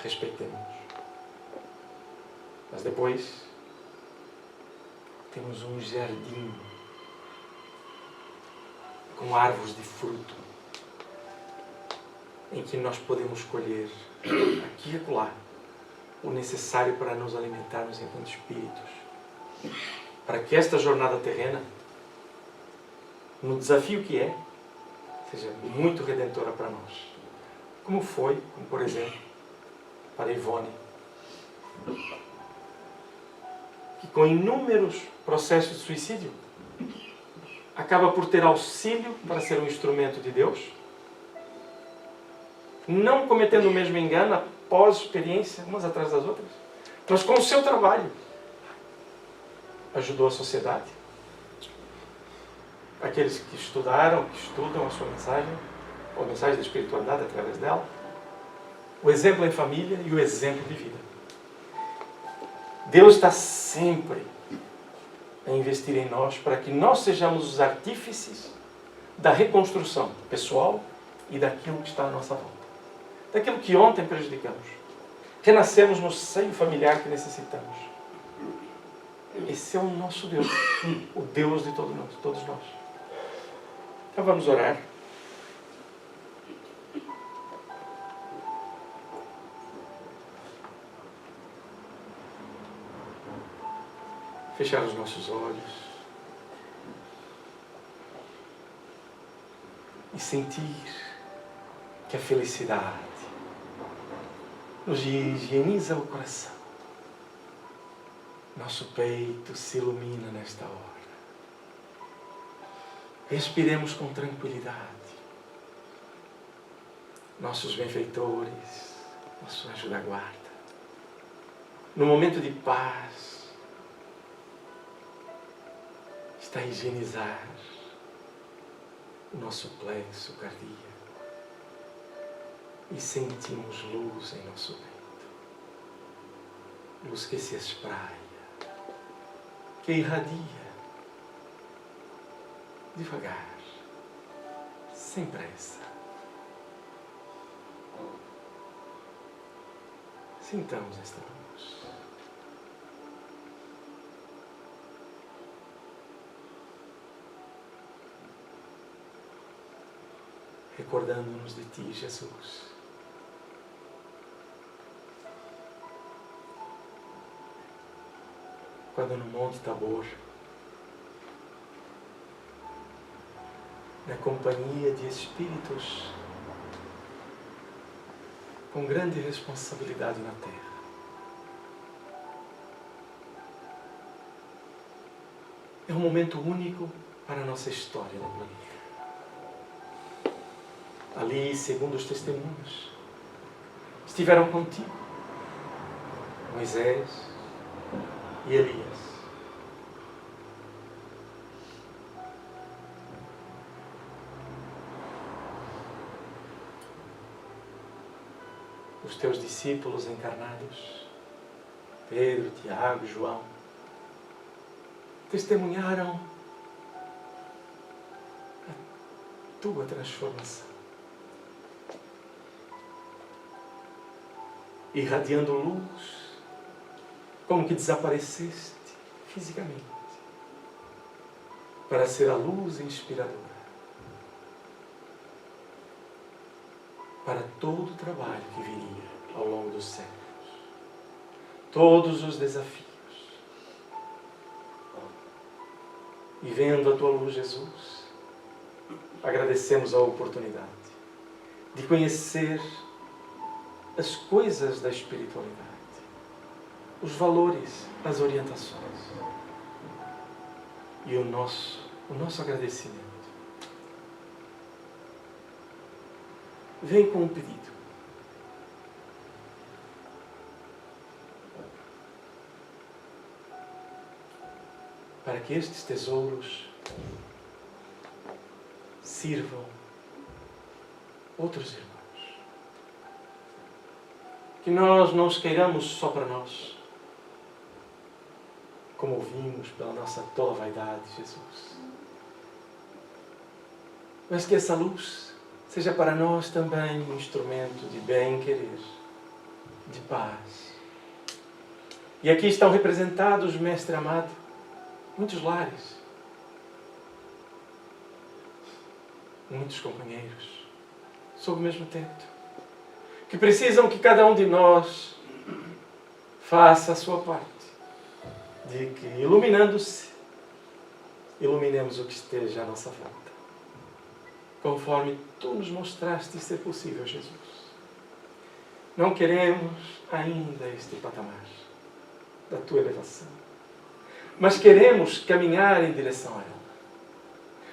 Respeitemos. Mas depois temos um jardim com árvores de fruto em que nós podemos colher aqui e acolá o necessário para nos alimentarmos enquanto espíritos, para que esta jornada terrena, no desafio que é, seja muito redentora para nós. Como foi, como por exemplo, para Ivone, que com inúmeros processos de suicídio, acaba por ter auxílio para ser um instrumento de Deus, não cometendo o mesmo engano após experiência, umas atrás das outras, mas com o seu trabalho ajudou a sociedade, aqueles que estudaram, que estudam a sua mensagem, ou a mensagem da espiritualidade através dela, o exemplo em família e o exemplo de vida. Deus está sempre a investir em nós para que nós sejamos os artífices da reconstrução pessoal e daquilo que está à nossa volta. Daquilo que ontem prejudicamos. Renascemos no seio familiar que necessitamos. Esse é o nosso Deus. O Deus de todos nós. Então vamos orar. Fechar os nossos olhos e sentir que a felicidade nos higieniza o coração. Nosso peito se ilumina nesta hora. Respiremos com tranquilidade. Nossos benfeitores, nosso anjo da guarda, no momento de paz, está a higienizar o nosso plexo cardíaco e sentimos luz em nosso peito, luz que se espraia, que irradia devagar, sem pressa. Sintamos esta luz. Recordando-nos de Ti, Jesus. Quando no Monte Tabor, na companhia de espíritos com grande responsabilidade na Terra, é um momento único para a nossa história no planeta. ali, segundo os testemunhos, estiveram contigo Moisés e Elias. Os teus discípulos encarnados, Pedro, Tiago, João, testemunharam a tua transformação, irradiando luz, como que desapareceste fisicamente, para ser a luz inspiradora para todo o trabalho que viria ao longo dos séculos, todos os desafios. E vendo a tua luz, Jesus, agradecemos a oportunidade de conhecer as coisas da espiritualidade, os valores, as orientações. E o nosso agradecimento vem com um pedido. Para que estes tesouros sirvam outros irmãos. Que nós não os queiramos só para nós, como ouvimos pela nossa tola vaidade, Jesus. Mas que essa luz seja para nós também um instrumento de bem-querer, de paz. E aqui estão representados, Mestre amado, muitos lares, muitos companheiros, sob o mesmo teto, que precisam que cada um de nós faça a sua parte, de que, iluminando-se, iluminemos o que esteja à nossa volta, conforme Tu nos mostraste ser possível, Jesus. Não queremos ainda este patamar da Tua elevação, mas queremos caminhar em direção a ela.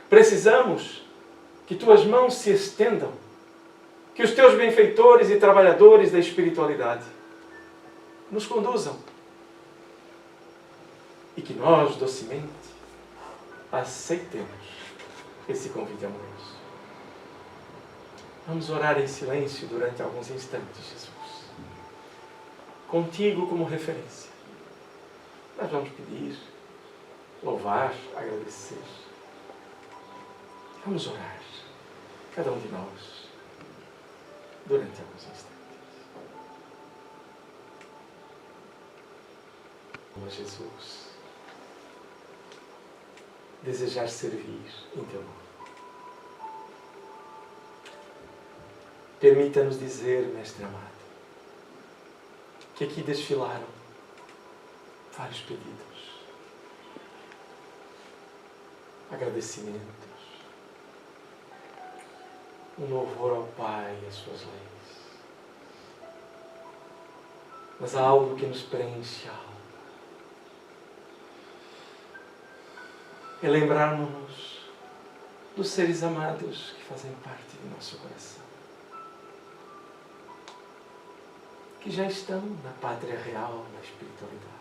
Precisamos que Tuas mãos se estendam, que os Teus benfeitores e trabalhadores da espiritualidade nos conduzam e que nós, docemente, aceitemos esse convite amoroso. Vamos orar em silêncio durante alguns instantes, Jesus. Contigo como referência. Nós vamos pedir, louvar, agradecer. Vamos orar, cada um de nós, durante alguns instantes. Ó Jesus, desejar servir em Teu nome. Permita-nos dizer, Mestre amado, que aqui desfilaram vários pedidos, agradecimentos, um louvor ao Pai e às suas leis. Mas há algo que nos preenche a alma. É lembrarmos-nos dos seres amados que fazem parte de nosso coração, que já estão na pátria real, na espiritualidade.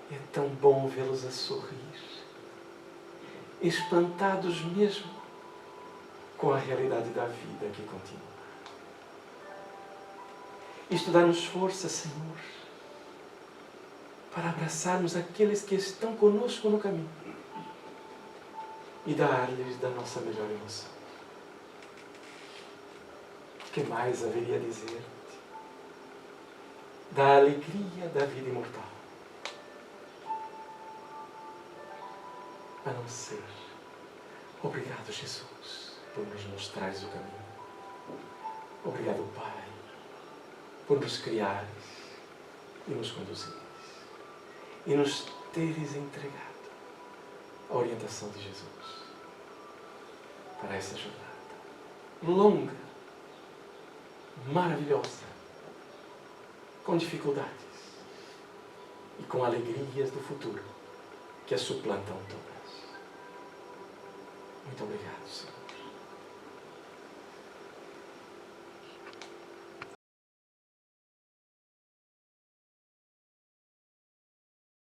É tão bom vê-los a sorrir, espantados mesmo com a realidade da vida que continua. Isto dá-nos força, Senhor, para abraçarmos aqueles que estão conosco no caminho e dar-lhes da nossa melhor emoção. O que mais haveria a dizer-te? Da alegria da vida imortal. A não ser, obrigado, Jesus, por nos mostrares o caminho. Obrigado, Pai, por nos criares e nos conduzires e nos teres entregado a orientação de Jesus para essa jornada longa, maravilhosa, com dificuldades e com alegrias do futuro que as suplantam todas. Muito obrigado, Senhor.